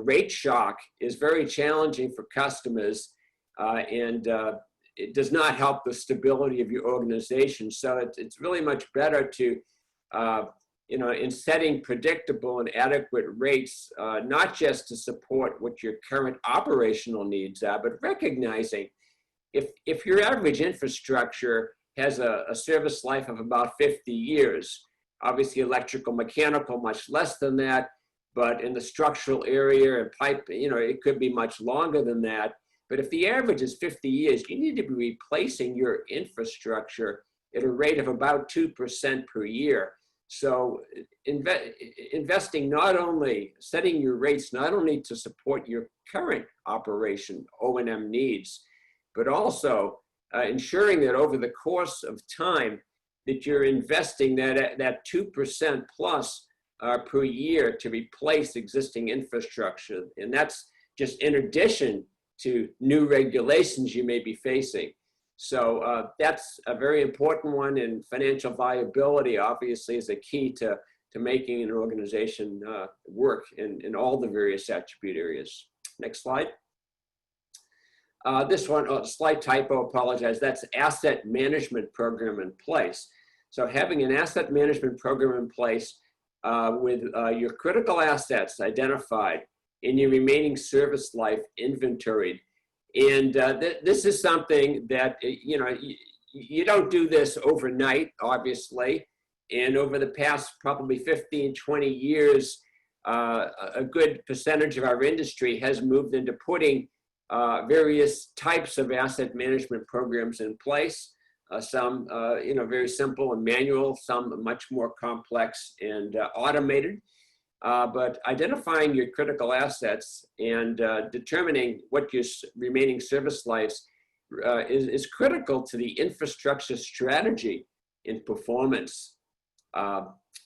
rate shock is very challenging for customers and it does not help the stability of your organization. So it's really much better to, in setting predictable and adequate rates, not just to support what your current operational needs are, but recognizing if your average infrastructure has a service life of about 50 years, obviously electrical, mechanical, much less than that, but in the structural area and pipe, it could be much longer than that. But if the average is 50 years, you need to be replacing your infrastructure at a rate of about 2% per year. So investing setting your rates not only to support your current operation O&M needs, but also ensuring that over the course of time that you're investing that 2% plus per year to replace existing infrastructure. And that's just in addition to new regulations you may be facing. So that's a very important one, and financial viability obviously is a key to making an organization work in all the various attribute areas. Next slide. This one, slight typo, apologize, that's asset management program in place. So having an asset management program in place with your critical assets identified and your remaining service life inventoried. And this is something that, you don't do this overnight, obviously. And over the past probably 15, 20 years, a good percentage of our industry has moved into putting various types of asset management programs in place. Some, very simple and manual, some much more complex and automated. But identifying your critical assets and determining what your remaining service lives is critical to the infrastructure strategy and performance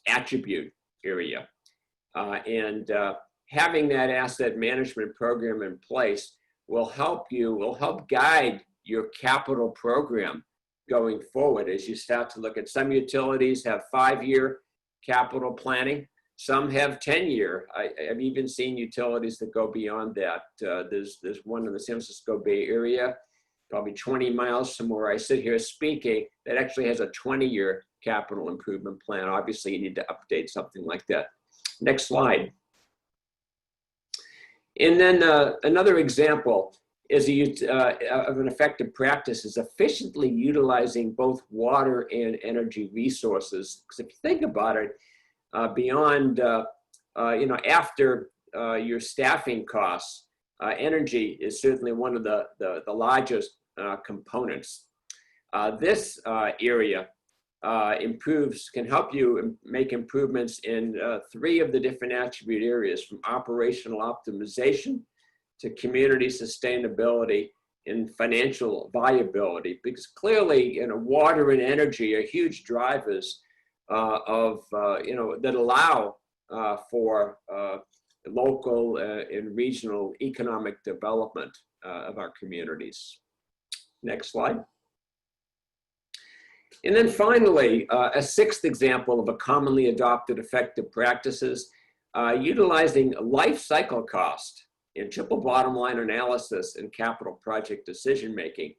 attribute area. Having that asset management program in place will help guide your capital program going forward as you start to look at. Some utilities have 5-year capital planning. Some have 10-year. I've even seen utilities that go beyond that. There's one in the San Francisco Bay Area, probably 20 miles from where I sit here speaking, that actually has a 20-year capital improvement plan. Obviously, you need to update something like that. Next slide. And then another example is of an effective practice is efficiently utilizing both water and energy resources. Because if you think about it, beyond, after your staffing costs, energy is certainly one of the largest components. This area can help you make improvements in 3 of the different attribute areas, from operational optimization to community sustainability and financial viability, because clearly, water and energy are huge drivers that allow for local and regional economic development of our communities. Next slide. And then finally, a 6th example of a commonly adopted effective practices, utilizing life cycle cost in triple bottom line analysis and capital project decision making.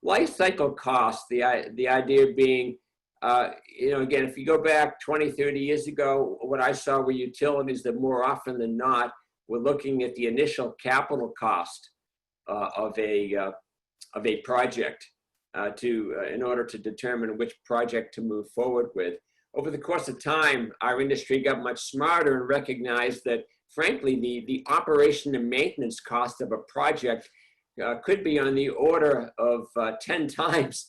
Life cycle cost, the idea being, again, if you go back 20, 30 years ago, what I saw were utilities that more often than not were looking at the initial capital cost of a project in order to determine which project to move forward with. Over the course of time, our industry got much smarter and recognized that, frankly, the operation and maintenance cost of a project could be on the order of 10 times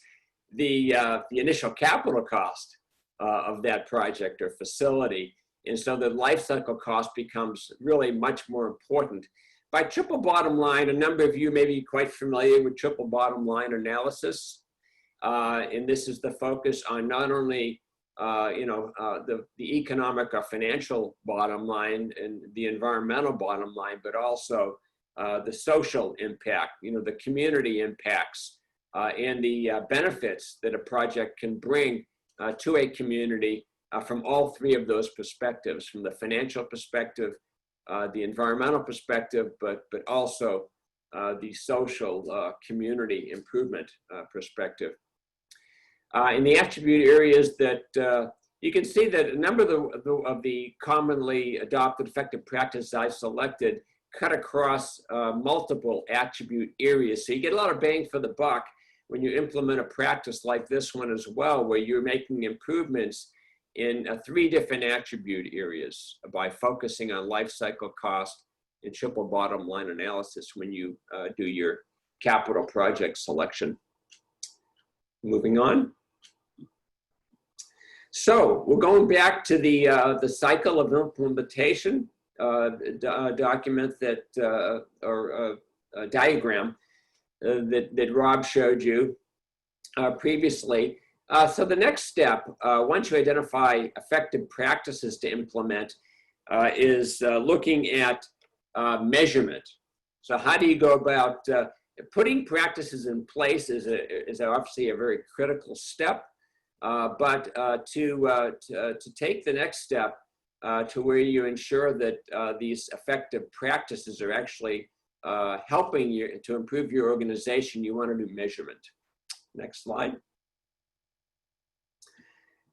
the initial capital cost of that project or facility. And so the life cycle cost becomes really much more important. by triple bottom line, a number of you may be quite familiar with triple bottom line analysis. And this is the focus on not only the economic or financial bottom line and the environmental bottom line, but also the social impact, the community impacts, and the benefits that a project can bring to a community from all three of those perspectives, from the financial perspective, the environmental perspective, but also the social community improvement perspective. In the attribute areas that you can see that a number of the commonly adopted effective practices I selected cut across multiple attribute areas. So you get a lot of bang for the buck when you implement a practice like this one as well, where you're making improvements in 3 different attribute areas by focusing on life cycle cost and triple bottom line analysis when you do your capital project selection. Moving on. So we're going back to the cycle of implementation document that, or diagram that Rob showed you previously. So the next step, once you identify effective practices to implement, is looking at measurement. So how do you go about putting practices in place is obviously a very critical step, but to take the next step to where you ensure that these effective practices are actually helping you to improve your organization, you want to do measurement. Next slide.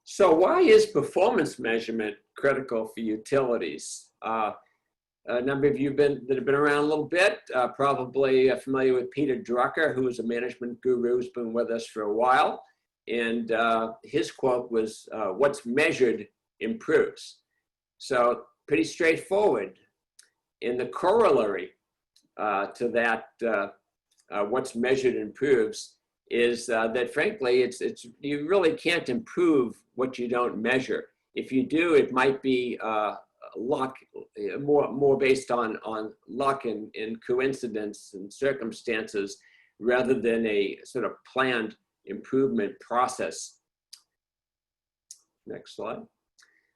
So why is performance measurement critical for utilities? A number of you that have been around a little bit, probably familiar with Peter Drucker, who is a management guru who's been with us for a while. And his quote was, "What's measured improves." So pretty straightforward. In the corollary to that, what's measured improves, is that frankly, you really can't improve what you don't measure. If you do, it might be luck, more based on luck and coincidence and circumstances, rather than a sort of planned improvement process. Next slide.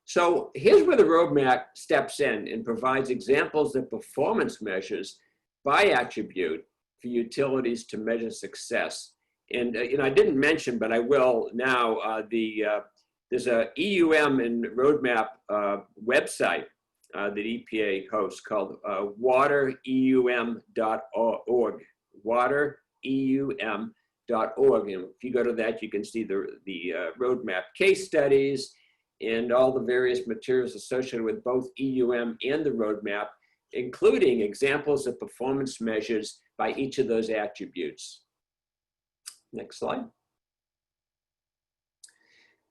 So here's where the roadmap steps in and provides examples of performance measures by attribute for utilities to measure success. And I didn't mention, but I will now, there's a EUM and roadmap website that EPA hosts called watereum.org, watereum.org. And if you go to that, you can see the roadmap case studies and all the various materials associated with both EUM and the roadmap, including examples of performance measures by each of those attributes. Next slide.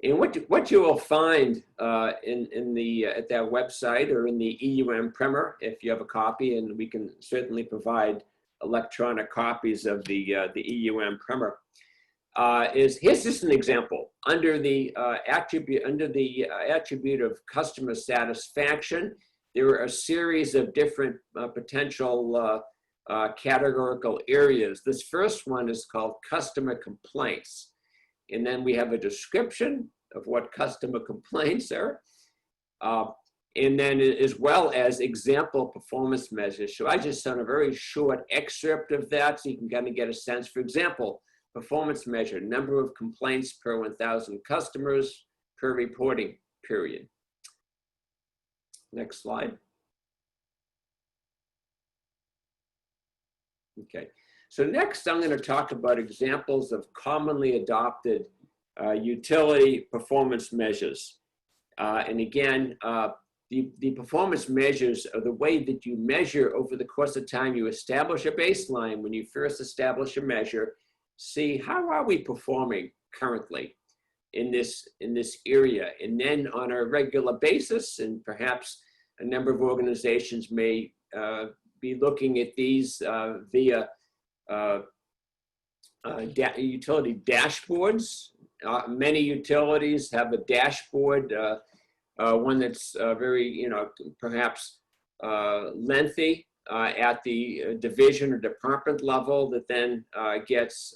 And what you will find at that website or in the EUM primer, if you have a copy, and we can certainly provide electronic copies of the EUM primer, here's just an example. Under the attribute of customer satisfaction, there are a series of different potential categorical areas. This first one is called customer complaints. And then we have a description of what customer complaints are. And then as well as example performance measures. So I just done a very short excerpt of that so you can kind of get a sense. For example, performance measure, number of complaints per 1,000 customers per reporting period. Next slide. Okay, so next I'm going to talk about examples of commonly adopted utility performance measures. And again, the performance measures are the way that you measure over the course of time. You establish a baseline when you first establish a measure, see how are we performing currently in this area. And then on a regular basis, and perhaps a number of organizations may be looking at these via utility dashboards. Many utilities have a dashboard, one that's very, perhaps lengthy, at the division or department level that then gets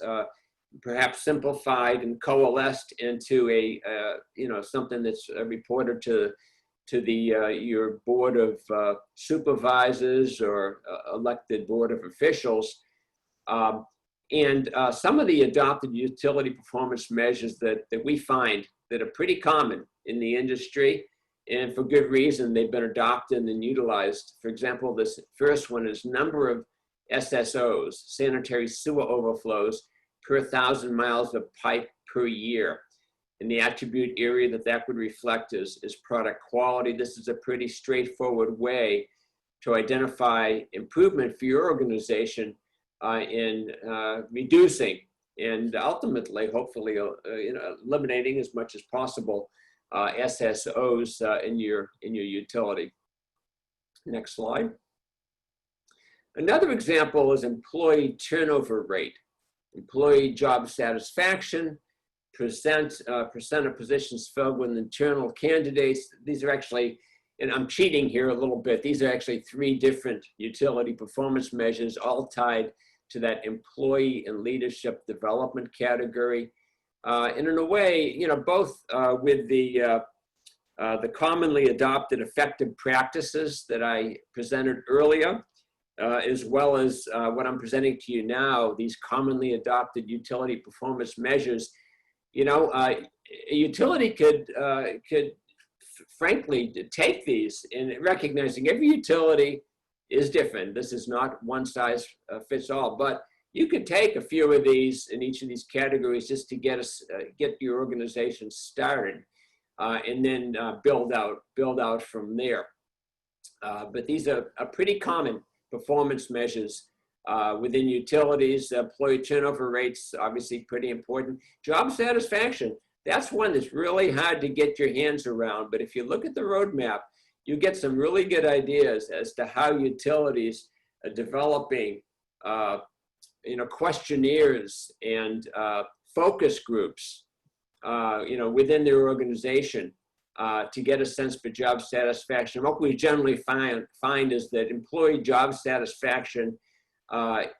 perhaps simplified and coalesced into a something that's reported to the your board of supervisors or elected board of officials. And some of the adopted utility performance measures that we find that are pretty common in the industry, and for good reason, they've been adopted and utilized. For example, this first one is number of SSOs, sanitary sewer overflows, per 1,000 miles of pipe per year. And the attribute area that would reflect is product quality. This is a pretty straightforward way to identify improvement for your organization in reducing and ultimately, hopefully, eliminating as much as possible SSOs in your utility. Next slide. Another example is employee turnover rate. Employee job satisfaction, percent of positions filled with internal candidates. These are actually, and I'm cheating here a little bit, these are actually 3 different utility performance measures, all tied to that employee and leadership development category. And in a way, both with the commonly adopted effective practices that I presented earlier, as well as what I'm presenting to you now, these commonly adopted utility performance measures. A utility could frankly take these, and recognizing every utility is different. This is not one size fits all, but you could take a few of these in each of these categories just to get your organization started, and then build out from there. But these are pretty common performance measures within utilities. Employee turnover rates, obviously pretty important. Job satisfaction, that's one that's really hard to get your hands around. But if you look at the roadmap, you get some really good ideas as to how utilities are developing questionnaires and focus groups within their organization to get a sense for job satisfaction. What we generally find is that employee job satisfaction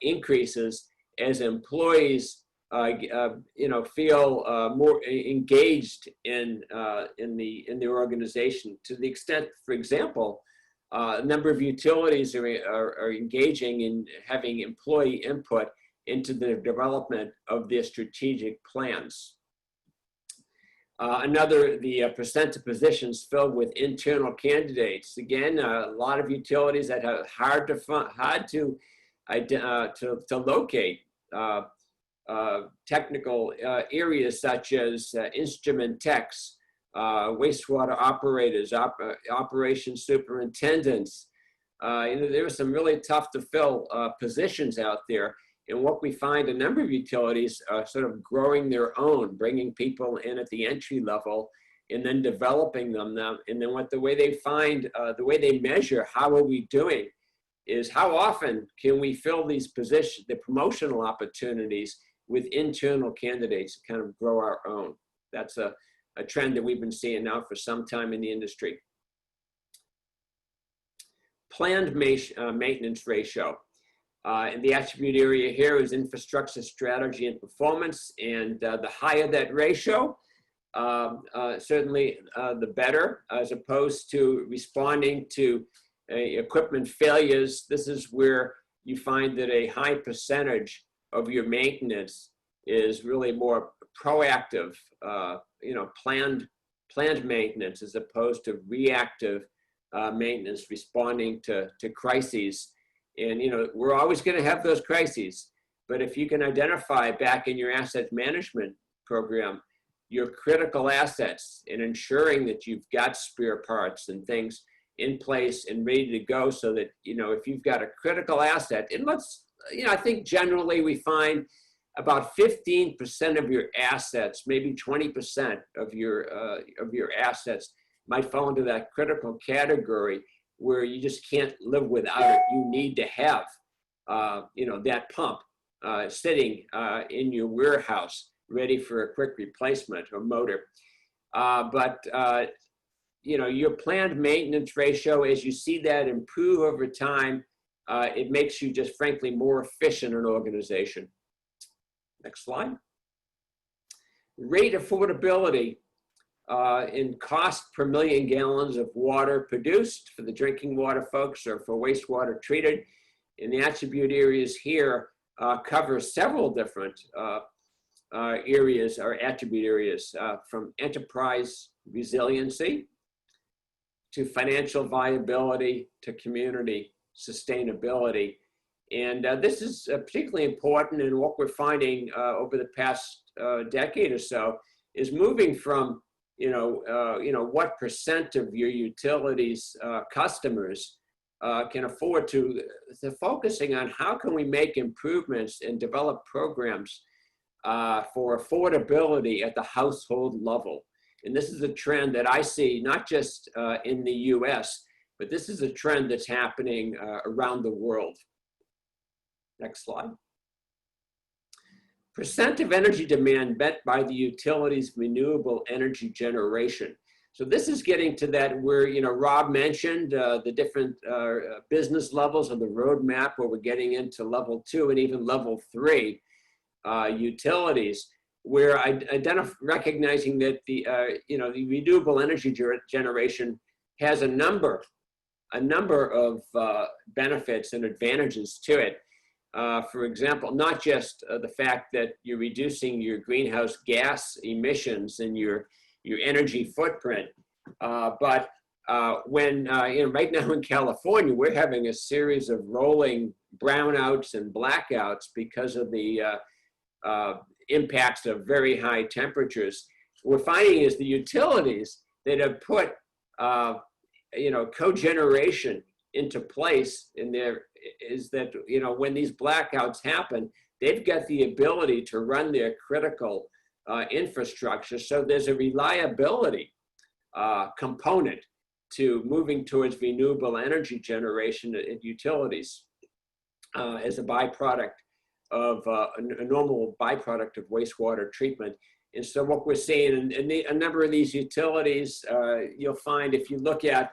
increases as employees feel more engaged in their organization, to the extent, for example, a number of utilities are engaging in having employee input into the development of their strategic plans. The percent of positions filled with internal candidates. Again, a lot of utilities that have hard to locate technical areas such as instrument techs, wastewater operators, operations superintendents. There are some really tough to fill positions out there. And what we find, a number of utilities are sort of growing their own, bringing people in at the entry level and then developing them. And then the way they measure how are we doing is how often can we fill these positions, the promotional opportunities, with internal candidates to kind of grow our own. That's a trend that we've been seeing now for some time in the industry. Planned maintenance ratio. And the attribute area here is infrastructure, strategy, and performance. And the higher that ratio, certainly the better, as opposed to responding to equipment failures. This is where you find that a high percentage of your maintenance is really more proactive, planned maintenance, as opposed to reactive maintenance, responding to crises. And we're always going to have those crises, but if you can identify back in your asset management program your critical assets and ensuring that you've got spare parts and things in place and ready to go, so that if you've got a critical asset, and I think generally we find about 15% of your assets, maybe 20% of your assets might fall into that critical category where you just can't live without it. You need to have, that pump sitting in your warehouse, ready for a quick replacement or motor. Your planned maintenance ratio, as you see that improve over time, it makes you just frankly more efficient an organization. Next slide. Rate affordability in cost per million gallons of water produced for the drinking water folks or for wastewater treated. In the attribute areas here cover several different areas or attribute areas from enterprise resiliency to financial viability to community sustainability. And this is particularly important, and what we're finding over the past decade or so is moving from what percent of your utilities customers can afford to focusing on how can we make improvements and develop programs for affordability at the household level. And this is a trend that I see not just in the US, but this is a trend that's happening around the world. Next slide. Percent of energy demand met by the utilities' renewable energy generation. So this is getting to that where, Rob mentioned the different business levels of the roadmap where we're getting into level 2 and even level 3 utilities, where recognizing that the renewable energy generation has a number of benefits and advantages to it. For example, not just the fact that you're reducing your greenhouse gas emissions and your energy footprint, but when right now in California, we're having a series of rolling brownouts and blackouts because of the impacts of very high temperatures. What we're finding is the utilities that have put cogeneration into place in there is that, when these blackouts happen, they've got the ability to run their critical infrastructure. So there's a reliability component to moving towards renewable energy generation at utilities as a byproduct of a normal byproduct of wastewater treatment. And so what we're seeing in a number of these utilities, you'll find if you look at,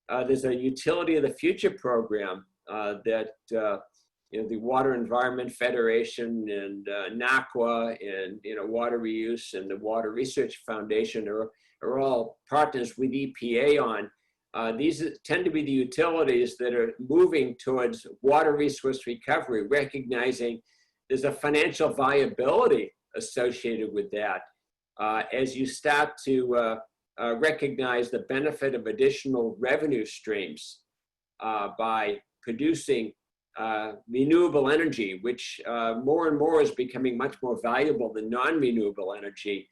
there's a Utility of the Future program that the Water Environment Federation and NACWA and Water Reuse and the Water Research Foundation are all partners with EPA on. These tend to be the utilities that are moving towards water resource recovery, recognizing there's a financial viability associated with that. As you start to recognize the benefit of additional revenue streams by producing renewable energy, which more and more is becoming much more valuable than non-renewable energy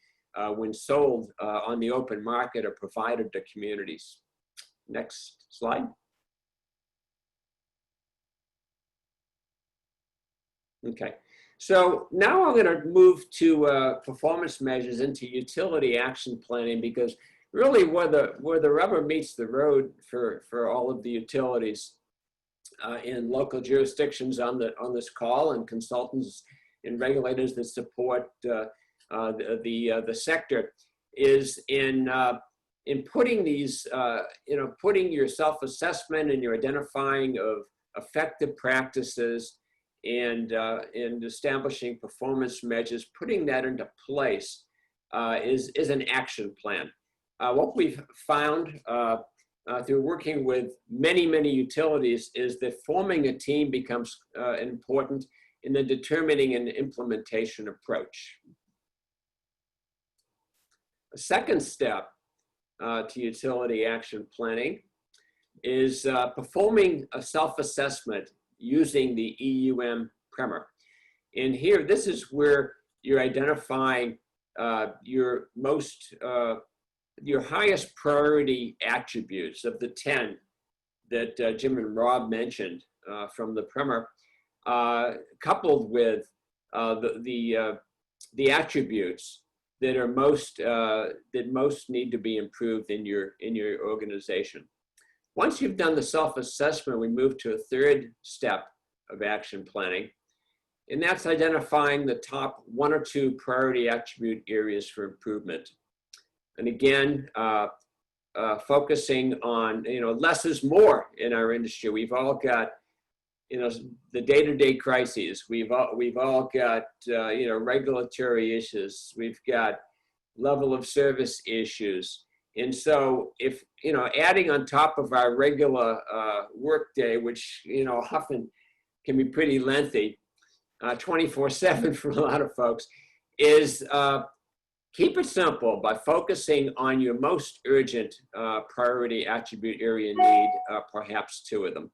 when sold on the open market or provided to communities. Next slide. Okay, so now I'm going to move to performance measures into utility action planning, because really where the rubber meets the road for all of the utilities in local jurisdictions on this call, and consultants and regulators that support the sector, is in putting these, putting your self-assessment and your identifying of effective practices and establishing performance measures, putting that into place is an action plan. What we've found through working with many utilities is that forming a team becomes important in the determining an implementation approach. A second step to utility action planning is performing a self-assessment using the EUM primer. And here, this is where you're identifying your highest priority attributes of the 10 that Jim and Rob mentioned from the primer, coupled with the attributes that are most need to be improved in your organization. Once you've done the self-assessment, we move to a third step of action planning, and that's identifying the top 1 or 2 priority attribute areas for improvement. And again, focusing on, less is more in our industry. We've all got the day-to-day crises. We've all got, regulatory issues. We've got level of service issues. And so if, adding on top of our regular workday, which, often can be pretty lengthy, 24/7 for a lot of folks, is keep it simple by focusing on your most urgent priority attribute area need, perhaps 2 of them.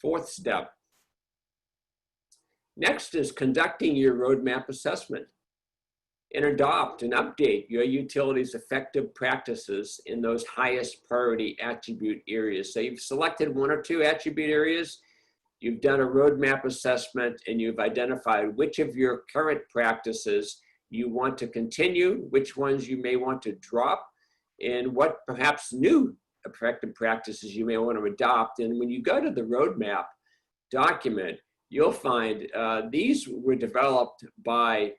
4th step. Next is conducting your roadmap assessment and adopt and update your utility's effective practices in those highest priority attribute areas. So you've selected 1 or 2 attribute areas, you've done a roadmap assessment, and you've identified which of your current practices you want to continue, which ones you may want to drop, and what perhaps new effective practices you may want to adopt. And when you go to the roadmap document, you'll find these were developed by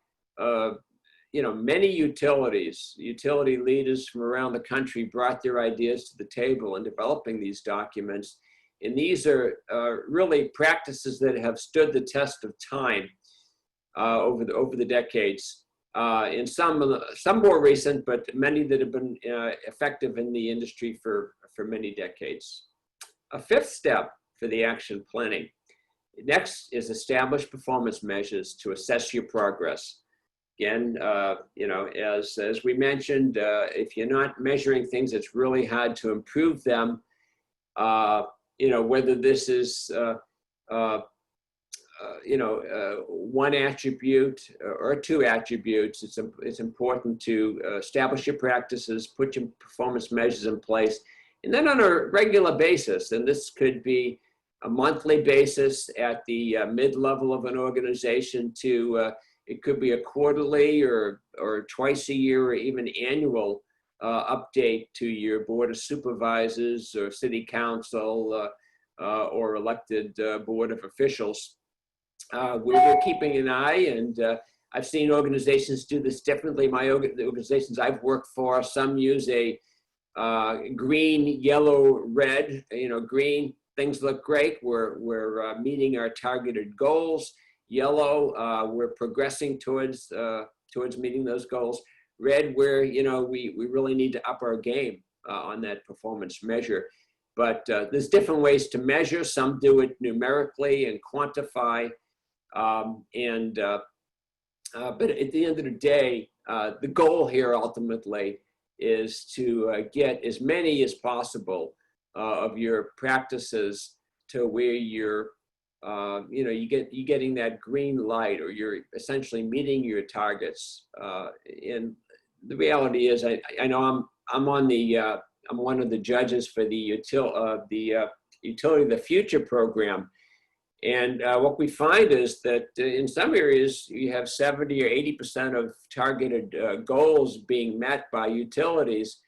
many utilities. Utility leaders from around the country brought their ideas to the table in developing these documents. And these are really practices that have stood the test of time over the decades. And some more recent, but many that have been effective in the industry for many decades. A 5th step for the action planning. Next is establish performance measures to assess your progress. Again, as we mentioned, if you're not measuring things, it's really hard to improve them. Whether this is one attribute or 2 attributes, it's important to establish your practices, put your performance measures in place, and then on a regular basis, and this could be a monthly basis at the mid-level of an organization to, it could be a quarterly or twice a year or even annual update to your board of supervisors or city council or elected board of officials. We're keeping an eye, and I've seen organizations do this differently. The organizations I've worked for, some use a green, yellow, red. Green, things look great. We're meeting our targeted goals. Yellow, we're progressing towards meeting those goals. Red, where we really need to up our game on that performance measure. But there's different ways to measure. Some do it numerically and quantify. But at the end of the day, the goal here ultimately is to get as many as possible of your practices to where you're, you're getting that green light, or you're essentially meeting your targets. And the reality is, I know I'm one of the judges for the Utility of the Future program. And what we find is that in some areas, you have 70 or 80% of targeted goals being met by utilities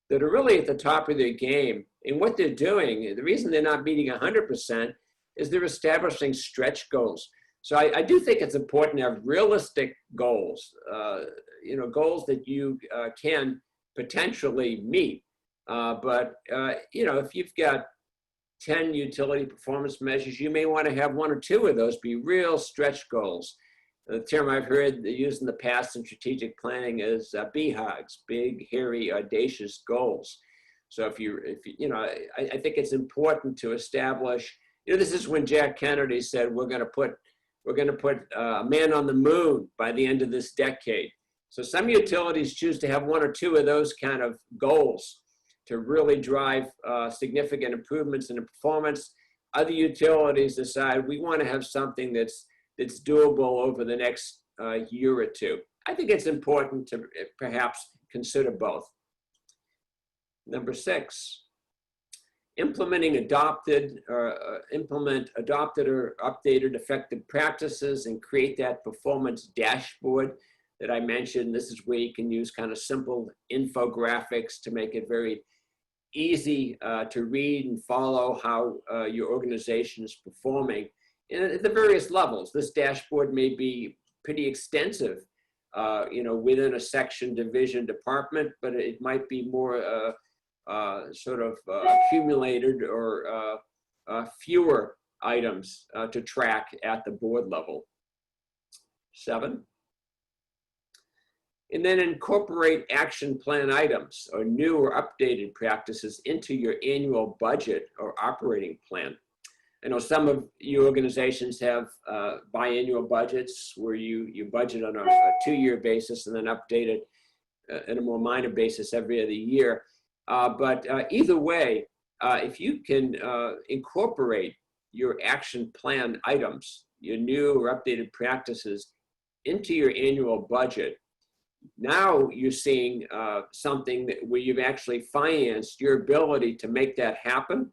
that are really at the top of their game. And what they're doing, the reason they're not meeting 100% is they're establishing stretch goals. So I do think it's important to have realistic goals, goals that you can potentially meet. If you've got 10 utility performance measures, you may want to have 1 or 2 of those be real stretch goals. The term I've heard used in the past in strategic planning is BHAGs, big, hairy, audacious goals. So I think it's important to establish, this is when Jack Kennedy said, we're going to put a man on the moon by the end of this decade. So some utilities choose to have 1 or 2 of those kind of goals to really drive significant improvements in the performance. Other utilities decide we want to have something that's doable over the next year or 2. I think it's important to perhaps consider both. Number 6, implement adopted or updated effective practices and create that performance dashboard that I mentioned. This is where you can use kind of simple infographics to make it very easy to read and follow how your organization is performing. And at the various levels, this dashboard may be pretty extensive, within a section, division, department, but it might be more accumulated or fewer items to track at the board level. 7. And then incorporate action plan items or new or updated practices into your annual budget or operating plan. I know some of you organizations have biannual budgets where you budget on a 2-year basis and then update it on a more minor basis every other year. But either way, if you can incorporate your action plan items, your new or updated practices into your annual budget, now you're seeing something where you've actually financed your ability to make that happen.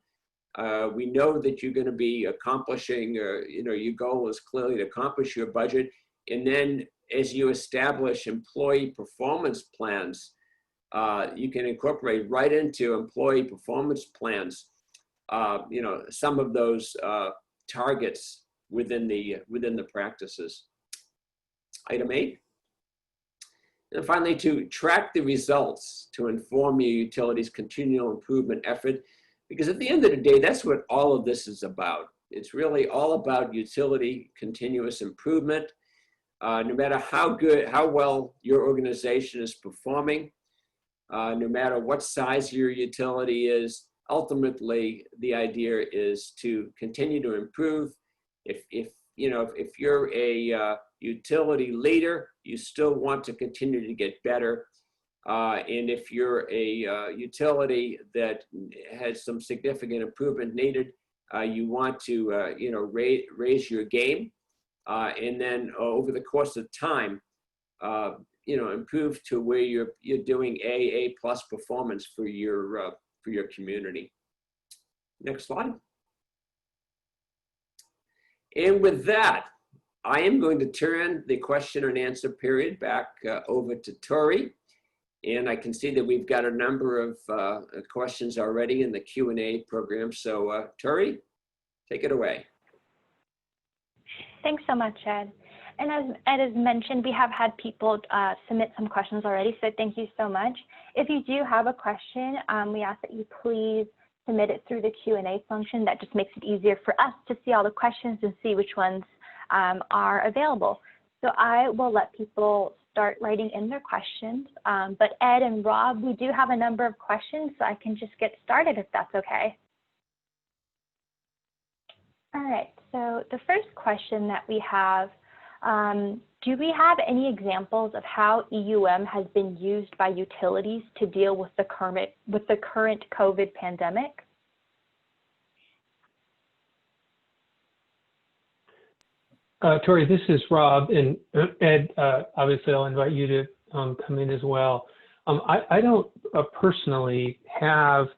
We know that you're going to be accomplishing, your goal is clearly to accomplish your budget. And then as you establish employee performance plans, you can incorporate right into employee performance plans, some of those targets within the practices. Item 8. And finally, to track the results to inform your utility's continual improvement effort, because at the end of the day, that's what all of this is about. It's really all about utility continuous improvement. No matter how well your organization is performing, no matter what size your utility is, ultimately the idea is to continue to improve. If you're a utility leader, you still want to continue to get better. And if you're a utility that has some significant improvement needed, you want to raise your game, and then over the course of time, improve to where you're doing A+ performance for your community. Next slide. And with that, I am going to turn the question and answer period back over to Tori. And I can see that we've got a number of questions already in the Q&A program. So Tori, take it away. Thanks so much, Ed. And as Ed has mentioned, we have had people submit some questions already, so thank you so much. If you do have a question, we ask that you please submit it through the Q&A function. That just makes it easier for us to see all the questions and see which ones are available. So I will let people start writing in their questions. But Ed and Rob, we do have a number of questions, so I can just get started if that's okay. All right, so the first question that we have, do we have any examples of how EUM has been used by utilities to deal with the current COVID pandemic? Tori, this is Rob, and Ed, obviously I'll invite you to come in as well. I don't personally have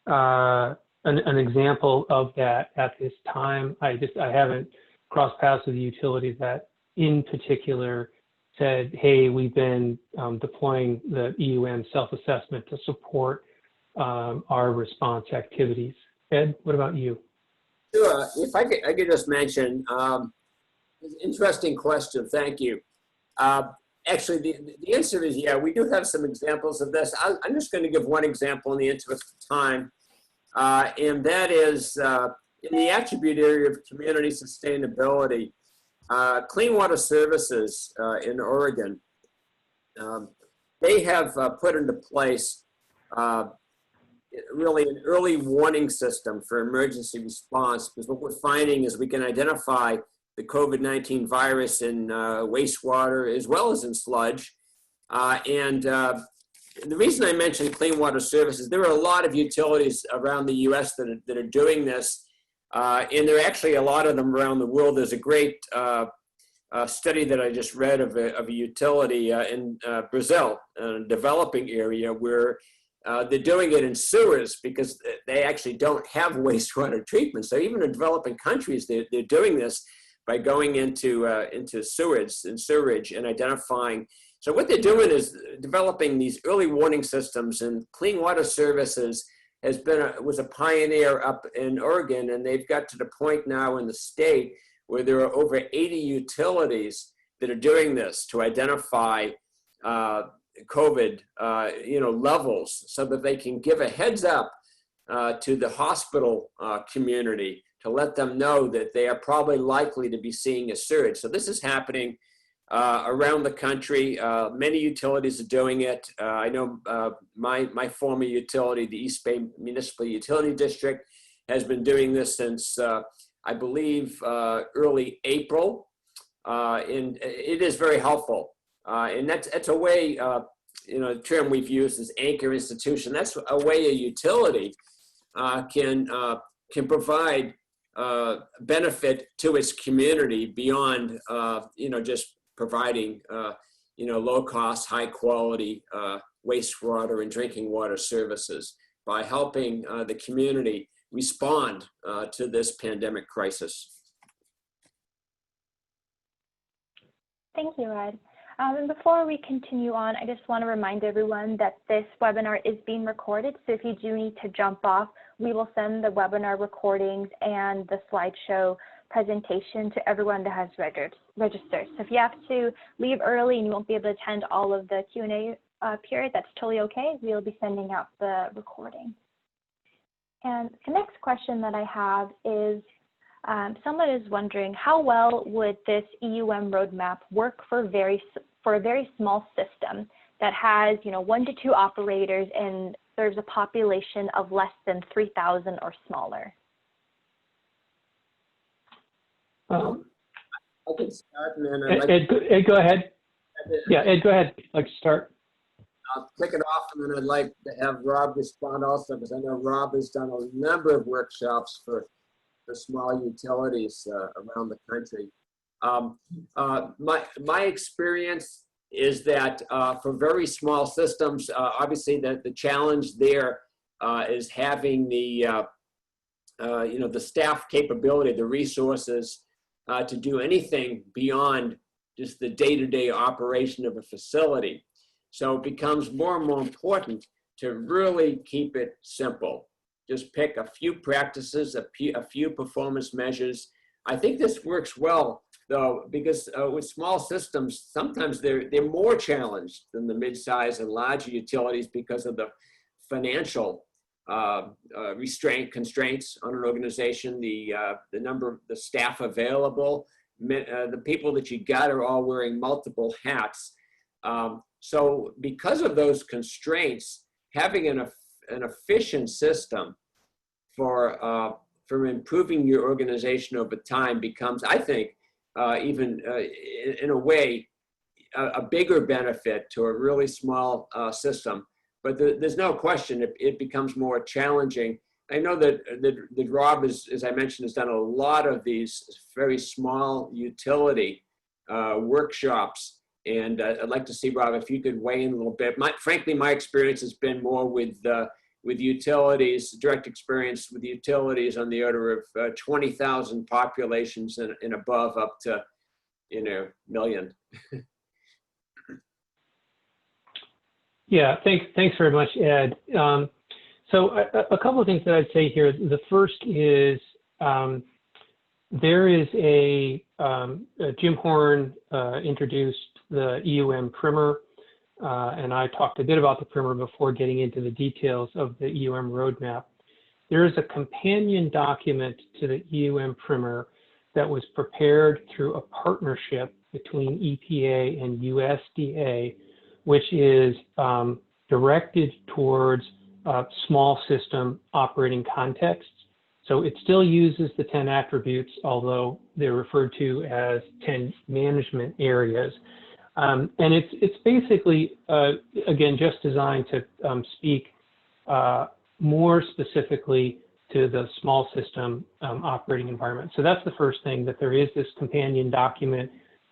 an example of that at this time. I haven't crossed paths with a utility that in particular said, hey, we've been deploying the EUM self-assessment to support our response activities. Ed, what about you? Sure, if I could just mention, interesting question, thank you. Actually, the answer is yeah, we do have some examples of this. I'm just going to give one example in the interest of time, and that is in the attribute area of community sustainability. Clean Water Services in Oregon, they have put into place really an early warning system for emergency response, because what we're finding is we can identify the COVID-19 virus in wastewater as well as in sludge. And the reason I mentioned Clean Water Services, there are a lot of utilities around the US that are doing this. And there are actually a lot of them around the world. There's a great study that I just read of a utility in Brazil, a developing area, where they're doing it in sewers because they actually don't have wastewater treatment. So even in developing countries, they're doing this by going into sewerage and identifying. So what they're doing is developing these early warning systems, and Clean Water Services was a pioneer up in Oregon, and they've got to the point now in the state where there are over 80 utilities that are doing this to identify COVID levels, so that they can give a heads up to the hospital community to let them know that they are probably likely to be seeing a surge. So this is happening around the country. Many utilities are doing it. I know my former utility, the East Bay Municipal Utility District, has been doing this since, I believe, early April. And it is very helpful. And that's a way, the term we've used is anchor institution. That's a way a utility can provide benefit to its community beyond, just providing, low cost, high quality wastewater and drinking water services by helping the community respond to this pandemic crisis. Thank you, Ed. And before we continue on, I just want to remind everyone that this webinar is being recorded. So if you do need to jump off, we will send the webinar recordings and the slideshow presentation to everyone that has registered. So if you have to leave early and you won't be able to attend all of the Q&A period, that's totally okay. We'll be sending out the recording. And the next question that I have is, someone is wondering, how well would this EUM roadmap work for a very small system that has 1 to 2 operators and serves a population of less than 3,000 or smaller? I can start, and then Ed, go ahead. Yeah, Ed, go ahead. I'd like to start. I'll kick it off, and then I'd like to have Rob respond also, because I know Rob has done a number of workshops for small utilities around the country. My experience is that for very small systems, obviously the challenge there is having the staff capability, the resources to do anything beyond just the day-to-day operation of a facility. So it becomes more and more important to really keep it simple. Just pick a few practices, a few performance measures. I think this works well, though, because with small systems, sometimes they're more challenged than the mid-size and larger utilities because of the financial constraints on an organization, the number of the staff available, the people that you got are all wearing multiple hats. So because of those constraints, having an efficient system for improving your organization over time becomes, I think, even in a way, a bigger benefit to a really small system. But there's no question it becomes more challenging. I know that Rob, as I mentioned, has done a lot of these very small utility workshops. And I'd like to see, Rob, if you could weigh in a little bit. Frankly, my experience has been more with utilities, direct experience with utilities on the order of 20,000 populations and above, up to, million. Yeah, thanks very much, Ed. So a couple of things that I'd say here. The first is there is Jim Horn introduced the EUM primer, and I talked a bit about the primer before getting into the details of the EUM roadmap. There is a companion document to the EUM primer that was prepared through a partnership between EPA and USDA, which is directed towards small system operating contexts. So it still uses the 10 attributes, although they're referred to as 10 management areas. And it's basically, again, just designed to speak more specifically to the small system operating environment. So that's the first thing, that there is this companion document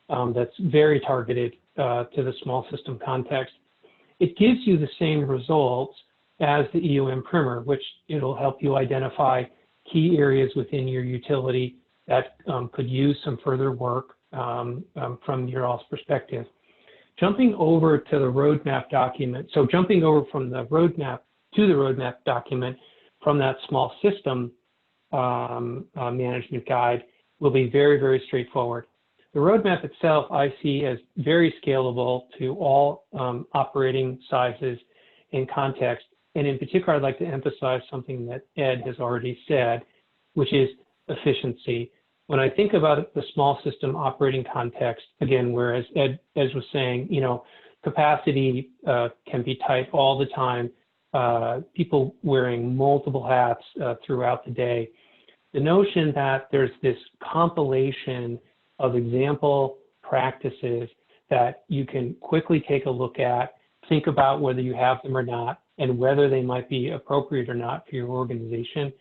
that's very targeted to the small system context. It gives you the same results as the EUM primer, which it'll help you identify key areas within your utility that could use some further work from your all's perspective. Jumping over to the roadmap document, so jumping over from the roadmap to the roadmap document from that small system management guide will be very, very straightforward. The roadmap itself I see as very scalable to all operating sizes and context. And in particular, I'd like to emphasize something that Ed has already said, which is efficiency. When I think about the small system operating context, again, whereas Ed was saying, you know, capacity can be tight all the time, people wearing multiple hats throughout the day. The notion that there's this compilation of example practices that you can quickly take a look at, think about whether you have them or not, and whether they might be appropriate or not for your organization.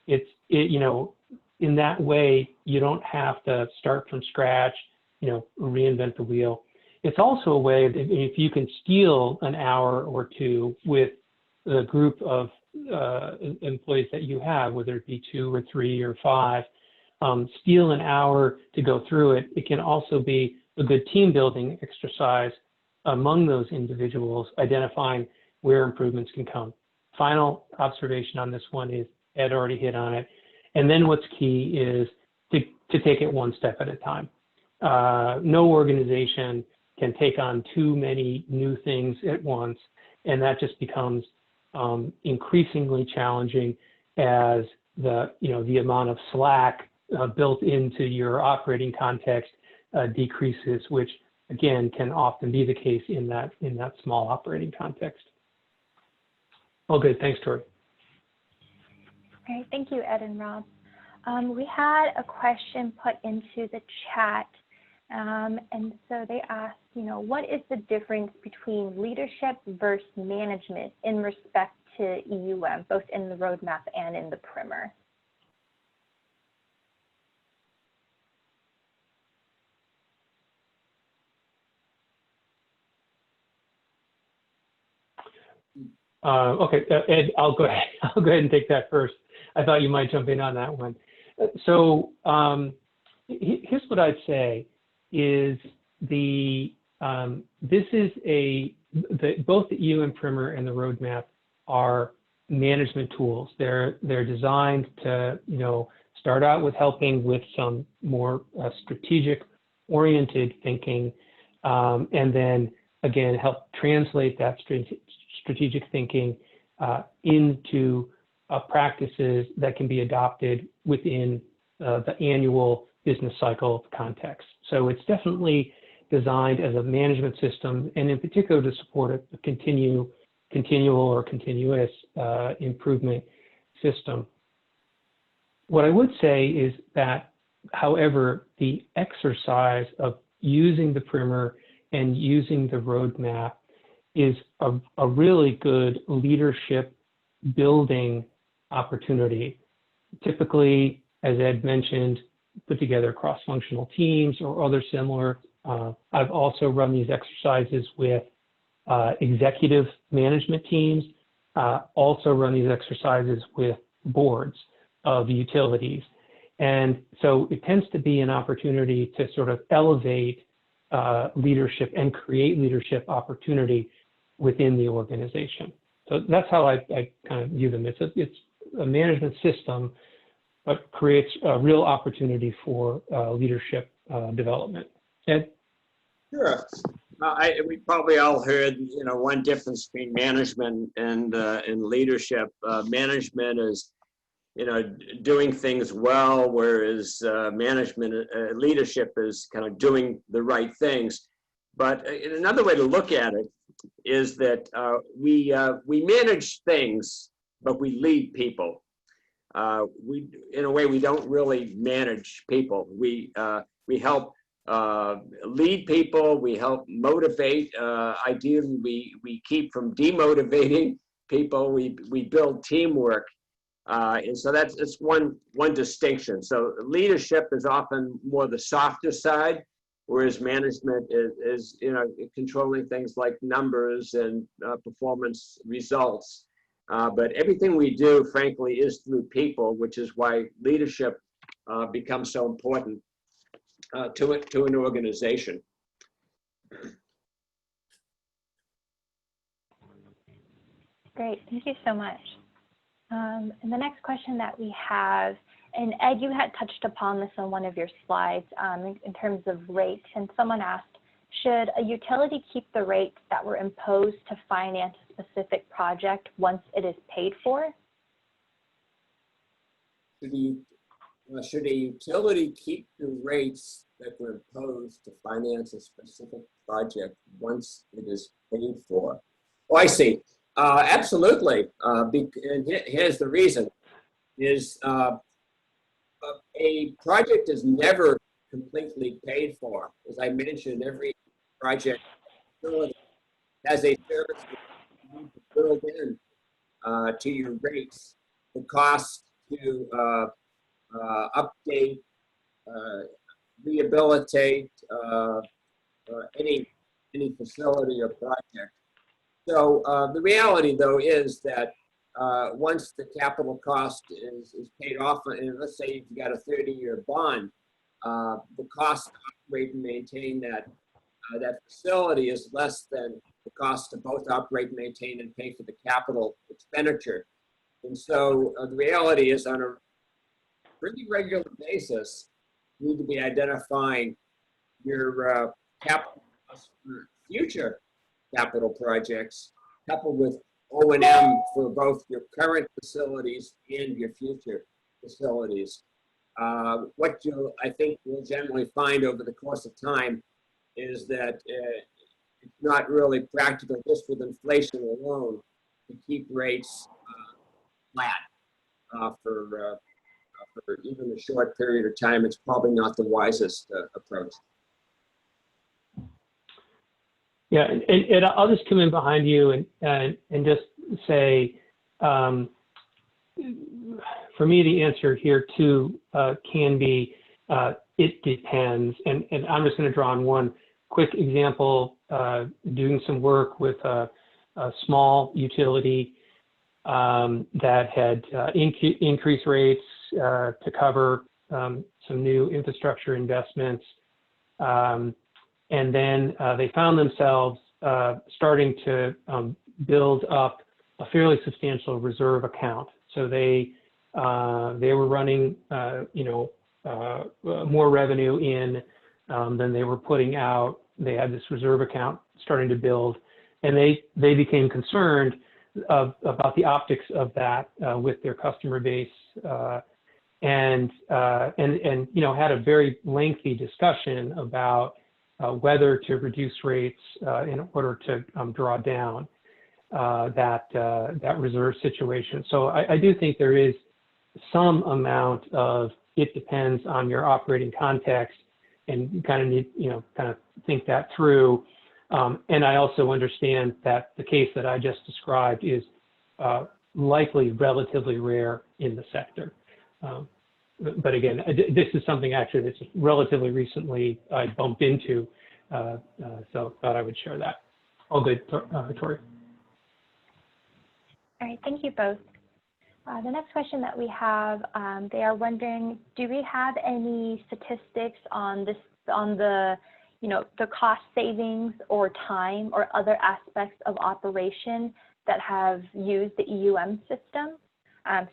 You know, in that way, you don't have to start from scratch, you know, reinvent the wheel. It's also a way that if you can steal an hour or two with the group of employees that you have, whether it be 2 or 3 or 5, steal an hour to go through it. It can also be a good team building exercise among those individuals, identifying where improvements can come. Final observation on this one is Ed already hit on it. And then what's key is to take it one step at a time. No organization can take on too many new things at once, and that just becomes increasingly challenging as the amount of slack built into your operating context decreases, which again can often be the case in that small operating context. All good. Thanks, Tori. Great. Thank you, Ed and Rob. We had a question put into the chat, and so they asked, you know, what is the difference between leadership versus management in respect to EUM, both in the roadmap and in the primer? Okay, Ed, I'll go ahead and take that first. I thought you might jump in on that one. So here's what I'd say is this is both the EUM primer and the roadmap are management tools. They're designed to, you know, start out with helping with some more strategic oriented thinking, and then again help translate that strategic thinking into practices that can be adopted within the annual business cycle context. So it's definitely designed as a management system, and in particular to support a continual or continuous improvement system. What I would say is that, however, the exercise of using the primer and using the roadmap is a really good leadership building opportunity. Typically, as Ed mentioned, put together cross-functional teams or other similar. I've also run these exercises with executive management teams, also run these exercises with boards of utilities. And so it tends to be an opportunity to sort of elevate leadership and create leadership opportunity within the organization. So that's how I kind of view them. It's a management system, but creates a real opportunity for leadership development. Ed? Sure. We probably all heard, you know, one difference between management and leadership. Management is, you know, doing things well, whereas leadership is kind of doing the right things. But another way to look at it is that we manage things, but we lead people. In a way, we don't really manage people. We help lead people. We help motivate. Ideally, we keep from demotivating people. We build teamwork, and so that's one distinction. So leadership is often more the softer side, whereas management is you know, controlling things like numbers and performance results. But everything we do, frankly, is through people, which is why leadership becomes so important to an organization. Great, thank you so much. And the next question that we have, and Ed, you had touched upon this on one of your slides in terms of rates, and someone asked, should a utility keep the rates that were imposed to finance a specific project once it is paid for? should a utility keep the rates that were imposed to finance a specific project once it is paid for? Oh, I see. Absolutely. And here's the reason: is a project is never completely paid for. As I mentioned, every project has a service that you need to build in to your rates, the cost to update, rehabilitate any facility or project. So the reality, though, is that once the capital cost is paid off, and let's say you've got a 30-year bond, the cost to operate and maintain that facility is less than the cost to both operate, maintain, and pay for the capital expenditure. And so the reality is, on a pretty regular basis, you need to be identifying your capital costs for future capital projects, coupled with O&M for both your current facilities and your future facilities. What I think you'll generally find over the course of time is that it's not really practical just with inflation alone to keep rates flat for even a short period of time. It's probably not the wisest approach. Yeah, and I'll just come in behind you and just say, for me, the answer here too can be it depends. And I'm just going to draw on one quick example, doing some work with a small utility that had increased rates to cover some new infrastructure investments. And then they found themselves starting to build up a fairly substantial reserve account. So they were running, more revenue in than they were putting out. They had this reserve account starting to build, and they became concerned about the optics of that with their customer base, and had a very lengthy discussion about whether to reduce rates in order to draw down that reserve situation. So I do think there is some amount of it depends on your operating context, and you kind of need, kind of think that through. And I also understand that the case that I just described is likely relatively rare in the sector. But again, this is something actually that's relatively recently I bumped into, so thought I would share that. All good, Tori. All right, thank you both. The next question that we have, they are wondering, do we have any statistics on the cost savings or time or other aspects of operation that have used the EUM system?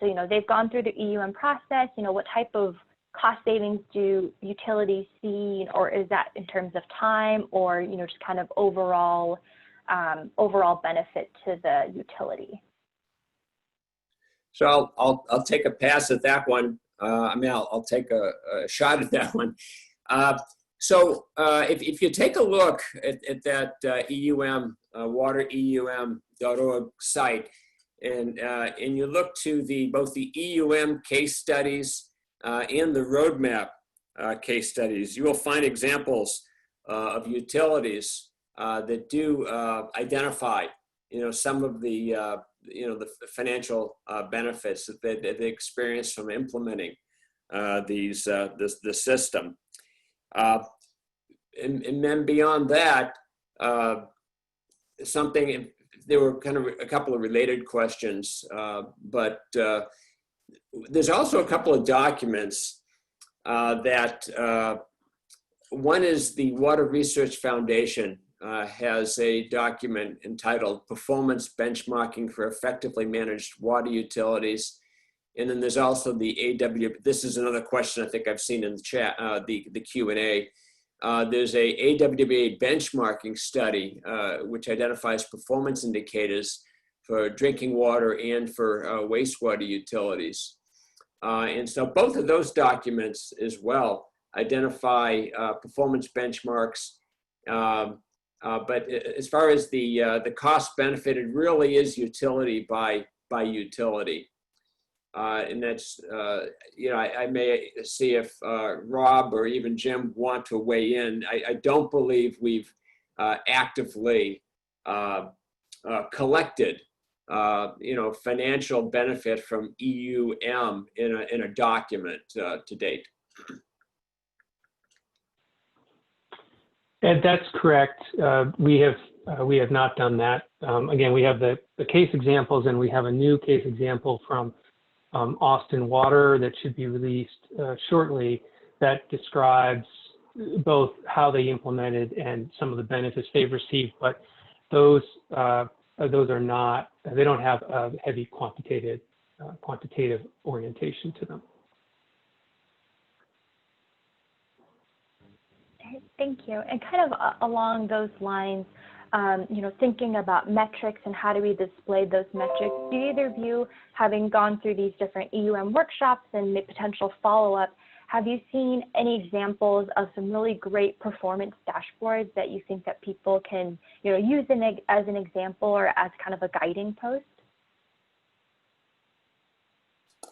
So, they've gone through the EUM process, what type of cost savings do utilities see, or is that in terms of time or, just kind of overall benefit to the utility? So I'll take a pass at that one. I'll take a shot at that one. So if you take a look at that EUM, watereum.org site, and you look to both the EUM case studies and the roadmap case studies, you will find examples of utilities that do identify, some of the the financial benefits that they experience from implementing the system. And then beyond that, there were kind of a couple of related questions, but there's also a couple of documents that one is the Water Research Foundation has a document entitled Performance Benchmarking for Effectively Managed Water Utilities. And then there's also the this is another question I think I've seen in the chat, the Q&A. There's a AWWA benchmarking study, which identifies performance indicators for drinking water and for wastewater utilities. And so both of those documents as well identify performance benchmarks. But as far as the cost benefit, it really is utility by utility. And that's, I may see if Rob or even Jim want to weigh in. I don't believe we've actively collected, financial benefit from EUM in a document to date. Ed, that's correct. We have not done that. Again, we have the case examples, and we have a new case example from Austin Water that should be released shortly that describes both how they implemented and some of the benefits they've received. But those are not, they don't have a heavy quantitative orientation to them. Thank you. And kind of along those lines, thinking about metrics and how do we display those metrics, do either of you, having gone through these different EUM workshops and potential follow-up, have you seen any examples of some really great performance dashboards that you think that people can, use as an example or as kind of a guiding post?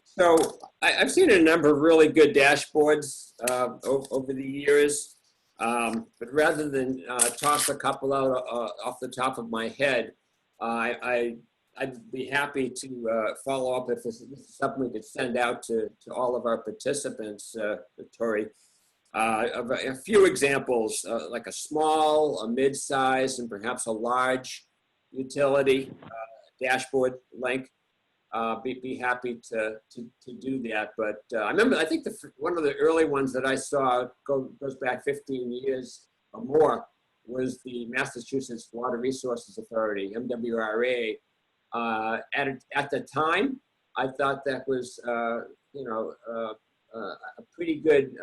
So I've seen a number of really good dashboards over the years. But rather than toss a couple out off the top of my head, I'd be happy to follow up if this is something we could send out to all of our participants, Tori. A few examples, like a small, a mid-size, and perhaps a large utility dashboard link. Be happy to do that. But I remember, I think one of the early ones that I saw goes back 15 years or more was the Massachusetts Water Resources Authority, MWRA. At the time, I thought that was, a pretty good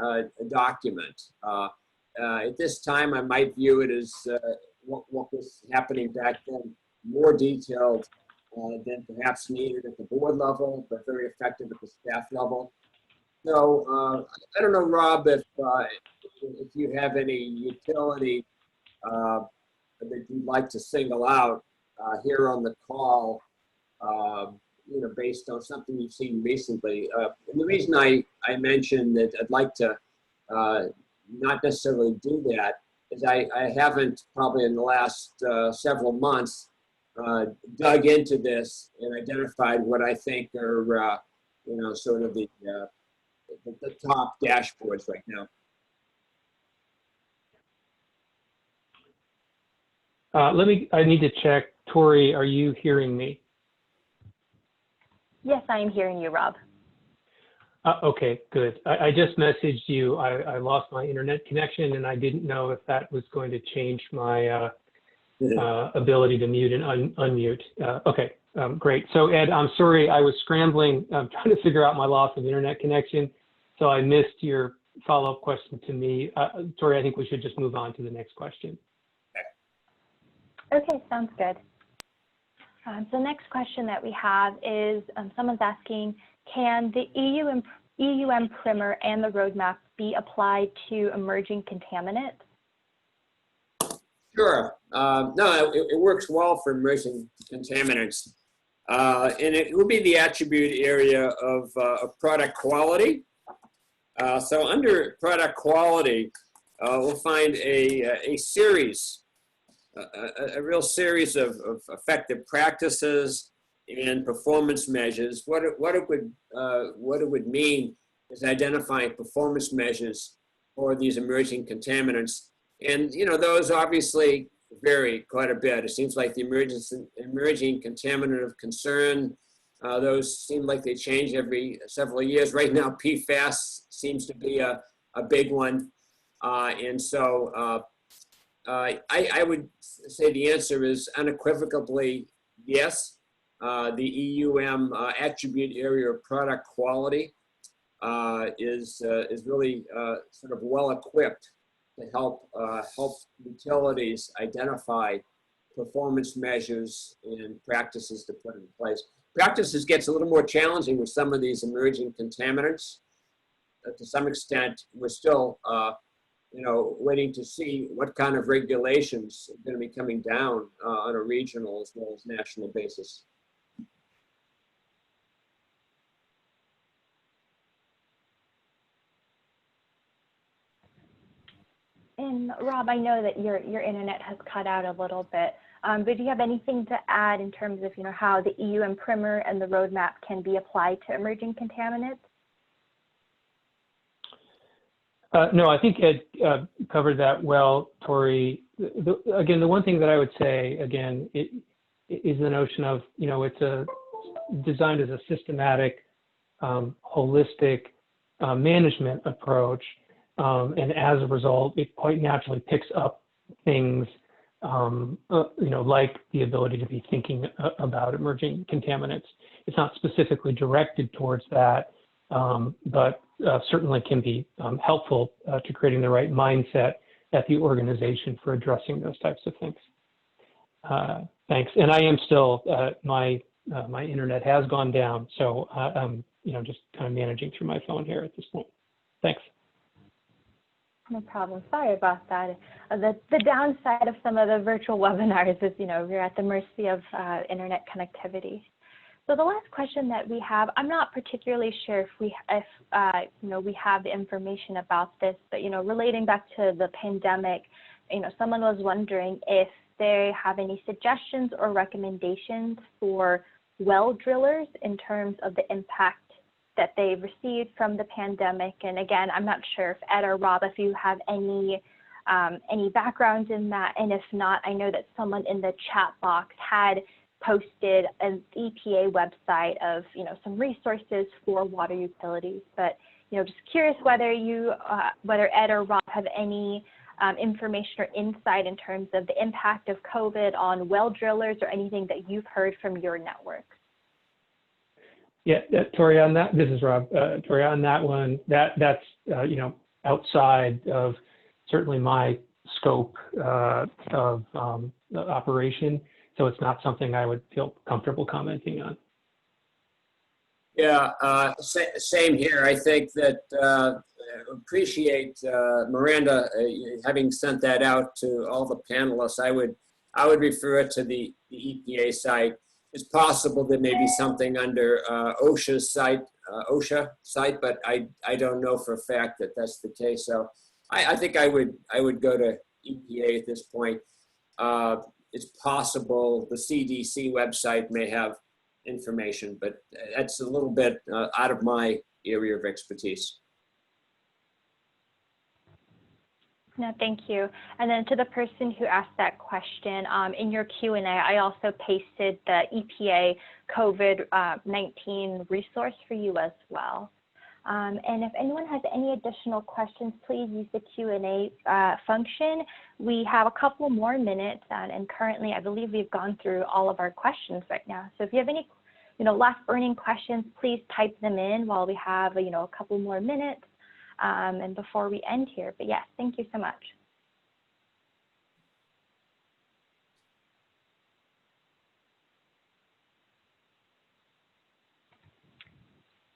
document. At this time, I might view it as what was happening back then, more detailed than perhaps needed at the board level, but very effective at the staff level. So I don't know, Rob, if you have any utility that you'd like to single out here on the call, based on something you've seen recently. And the reason I mentioned that I'd like to not necessarily do that is I haven't probably in the last several months dug into this and identified what I think are, sort of the top dashboards right now. I need to check. Tori, are you hearing me? Yes, I am hearing you, Rob. Okay, good. I just messaged you. I lost my internet connection, and I didn't know if that was going to change my ability to mute and unmute. Okay, great. So Ed, I'm sorry, I was scrambling, trying to figure out my loss of internet connection. So I missed your follow-up question to me. Sorry, I think we should just move on to the next question. Okay, sounds good. So next question that we have is someone's asking, can the EUM primer and the roadmap be applied to emerging contaminants? Sure. No, it works well for emerging contaminants. And it will be the attribute area of product quality. So under product quality, we'll find a series, a real series of effective practices and performance measures. What it would mean is identifying performance measures for these emerging contaminants. And, those obviously vary quite a bit. It seems like the emerging contaminant of concern, those seem like they change every several years. Right now, PFAS seems to be a big one. And so I would say the answer is unequivocally yes. The EUM attribute area of product quality is really sort of well equipped to help utilities identify performance measures and practices to put in place. practices gets a little more challenging with some of these emerging contaminants. To some extent, we're still, waiting to see what kind of regulations are going to be coming down on a regional as well as national basis. And Rob, I know that your internet has cut out a little bit, but do you have anything to add in terms of how the EUM primer and the roadmap can be applied to emerging contaminants? No, I think Ed covered that well, Tori. Again, the one thing that I would say, again, is the notion of, it's designed as a systematic, holistic management approach. And as a result, it quite naturally picks up things, like the ability to be thinking about emerging contaminants. It's not specifically directed towards that, but certainly can be helpful to creating the right mindset at the organization for addressing those types of things. Thanks. And I am still, my internet has gone down, so I'm just kind of managing through my phone here at this point. Thanks. No problem. Sorry about that. The downside of some of the virtual webinars is, we're at the mercy of internet connectivity. So the last question that we have, I'm not particularly sure if we have the information about this, but relating back to the pandemic, someone was wondering if they have any suggestions or recommendations for well drillers in terms of the impact that they've received from the pandemic. And again, I'm not sure if Ed or Rob, if you have any background in that, and if not, I know that someone in the chat box had posted an EPA website of some resources for water utilities. But just curious whether whether Ed or Rob have any information or insight in terms of the impact of COVID on well drillers or anything that you've heard from your network. Yeah, Tori, on that, this is Rob. Tori, on that one, that's outside of certainly my scope of operation, so it's not something I would feel comfortable commenting on. Yeah, same here. I think that appreciate Miranda having sent that out to all the panelists. I would refer it to the EPA site. It's possible there may be something under OSHA's site, but I don't know for a fact that that's the case. So I think I would go to EPA at this point. It's possible the CDC website may have information, but that's a little bit out of my area of expertise. No, thank you. And then to the person who asked that question, in your Q&A, I also pasted the EPA COVID-19 resource for you as well. And if anyone has any additional questions, please use the Q&A function. We have a couple more minutes, and currently I believe we've gone through all of our questions right now. So if you have any last burning questions, please type them in while we have a couple more minutes. And before we end here, but yes, thank you so much.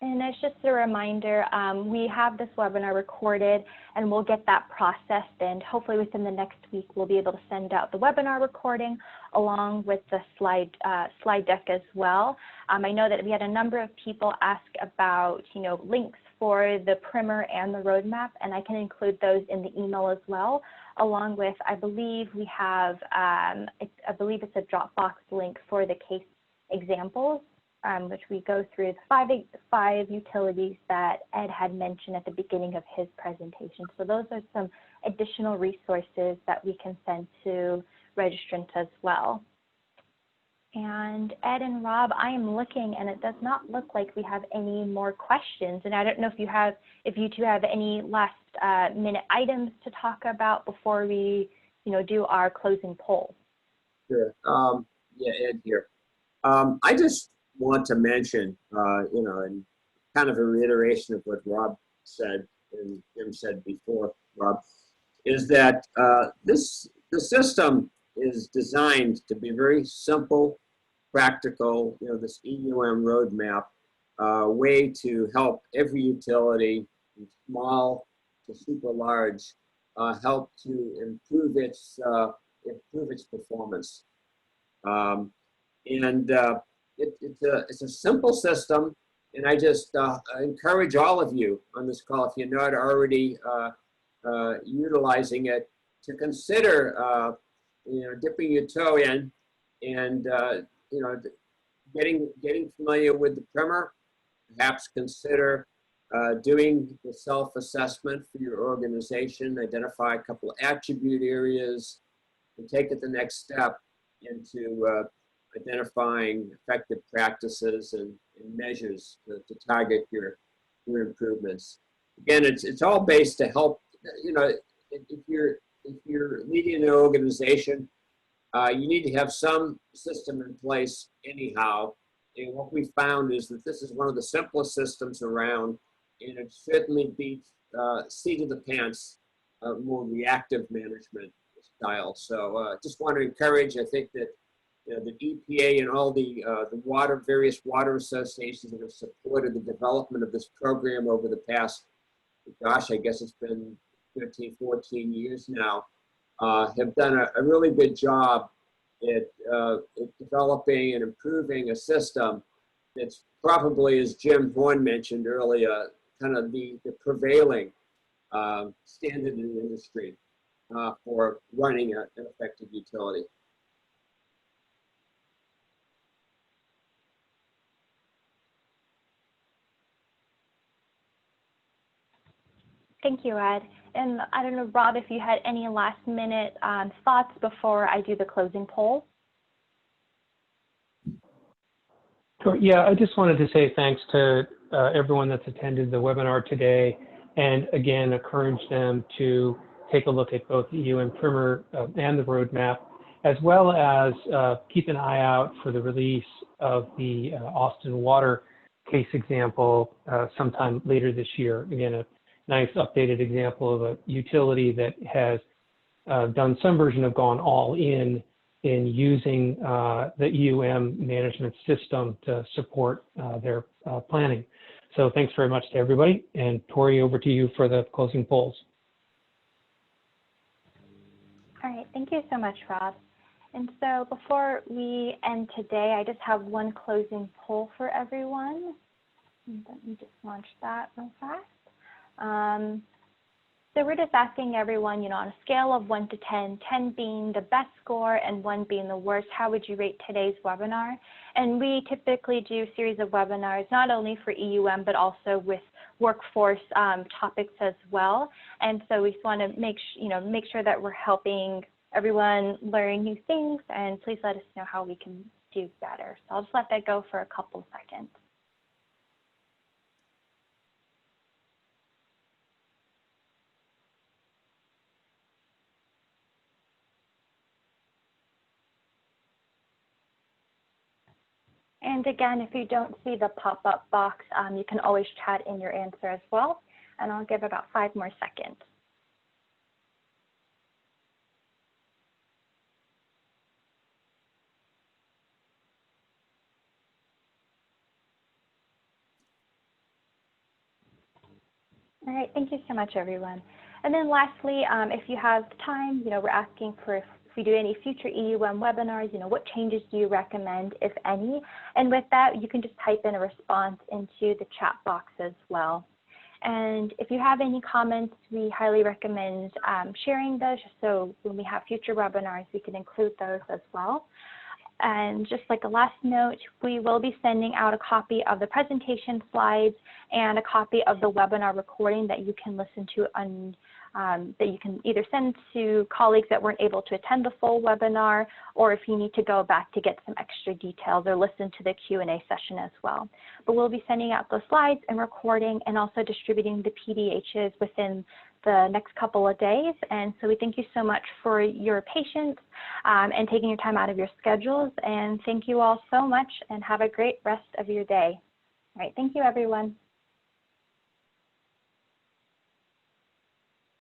And it's just a reminder, we have this webinar recorded and we'll get that processed, and hopefully within the next week, we'll be able to send out the webinar recording along with the slide deck as well. I know that we had a number of people ask about, links for the primer and the roadmap, and I can include those in the email as well, along with, I believe we have, I believe it's a Dropbox link for the case examples, which we go through the five utilities that Ed had mentioned at the beginning of his presentation. So those are some additional resources that we can send to registrants as well. And Ed and Rob, I am looking, and it does not look like we have any more questions. And I don't know if you two have any last minute items to talk about before we, do our closing poll. Sure. Yeah, Ed here. I just want to mention, and kind of a reiteration of what Rob said and Jim said before, Rob, is that the system is designed to be very simple, practical, this EUM roadmap way to help every utility, from small to super large, help to improve its performance. It's a simple system, and I just encourage all of you on this call, if you're not already utilizing it, to consider dipping your toe in and getting familiar with the primer. Perhaps consider doing the self-assessment for your organization, identify a couple of attribute areas, and take it the next step into identifying effective practices and measures to target your improvements. Again, it's all based to help. If you're leading an organization, you need to have some system in place anyhow. And what we found is that this is one of the simplest systems around, and it certainly beats seat of the pants, more reactive management style. So just want to encourage. I think that the EPA and all the various water associations that have supported the development of this program over the past, gosh, I guess it's been 13, 14 years now, have done a really good job at developing and improving a system that's probably, as Jim Horn mentioned earlier, kind of the prevailing standard in the industry for running an effective utility. Thank you, Ed. And I don't know, Rob, if you had any last minute thoughts before I do the closing poll. Sure. Yeah, I just wanted to say thanks to everyone that's attended the webinar today, and again, encourage them to take a look at both the EUM primer and the roadmap, as well as keep an eye out for the release of the Austin Water case example sometime later this year. Again, a nice updated example of a utility that has done some version of gone all in using the EUM management system to support their planning. So thanks very much to everybody. And Tori, over to you for the closing polls. All right, thank you so much, Rob. And so before we end today, I just have one closing poll for everyone. Let me just launch that real fast. So we're just asking everyone, on a scale of 1 to 10, 10 being the best score and 1 being the worst, how would you rate today's webinar? And we typically do a series of webinars, not only for EUM, but also with workforce topics as well. And so we just want to make sure that we're helping everyone learn new things, and please let us know how we can do better. So I'll just let that go for a couple seconds. And again, if you don't see the pop-up box, you can always chat in your answer as well. And I'll give about 5 more seconds. All right, thank you so much, everyone. And then lastly, if you have time, we're asking for if we do any future EUM webinars, what changes do you recommend, if any? And with that, you can just type in a response into the chat box as well. And if you have any comments, we highly recommend sharing those, so when we have future webinars, we can include those as well. And just like a last note, we will be sending out a copy of the presentation slides and a copy of the webinar recording that you can listen to on that you can either send to colleagues that weren't able to attend the full webinar, or if you need to go back to get some extra details or listen to the Q&A session as well. But we'll be sending out those slides and recording, and also distributing the PDHs within the next couple of days. And so we thank you so much for your patience and taking your time out of your schedules. And thank you all so much, and have a great rest of your day. All right, thank you, everyone.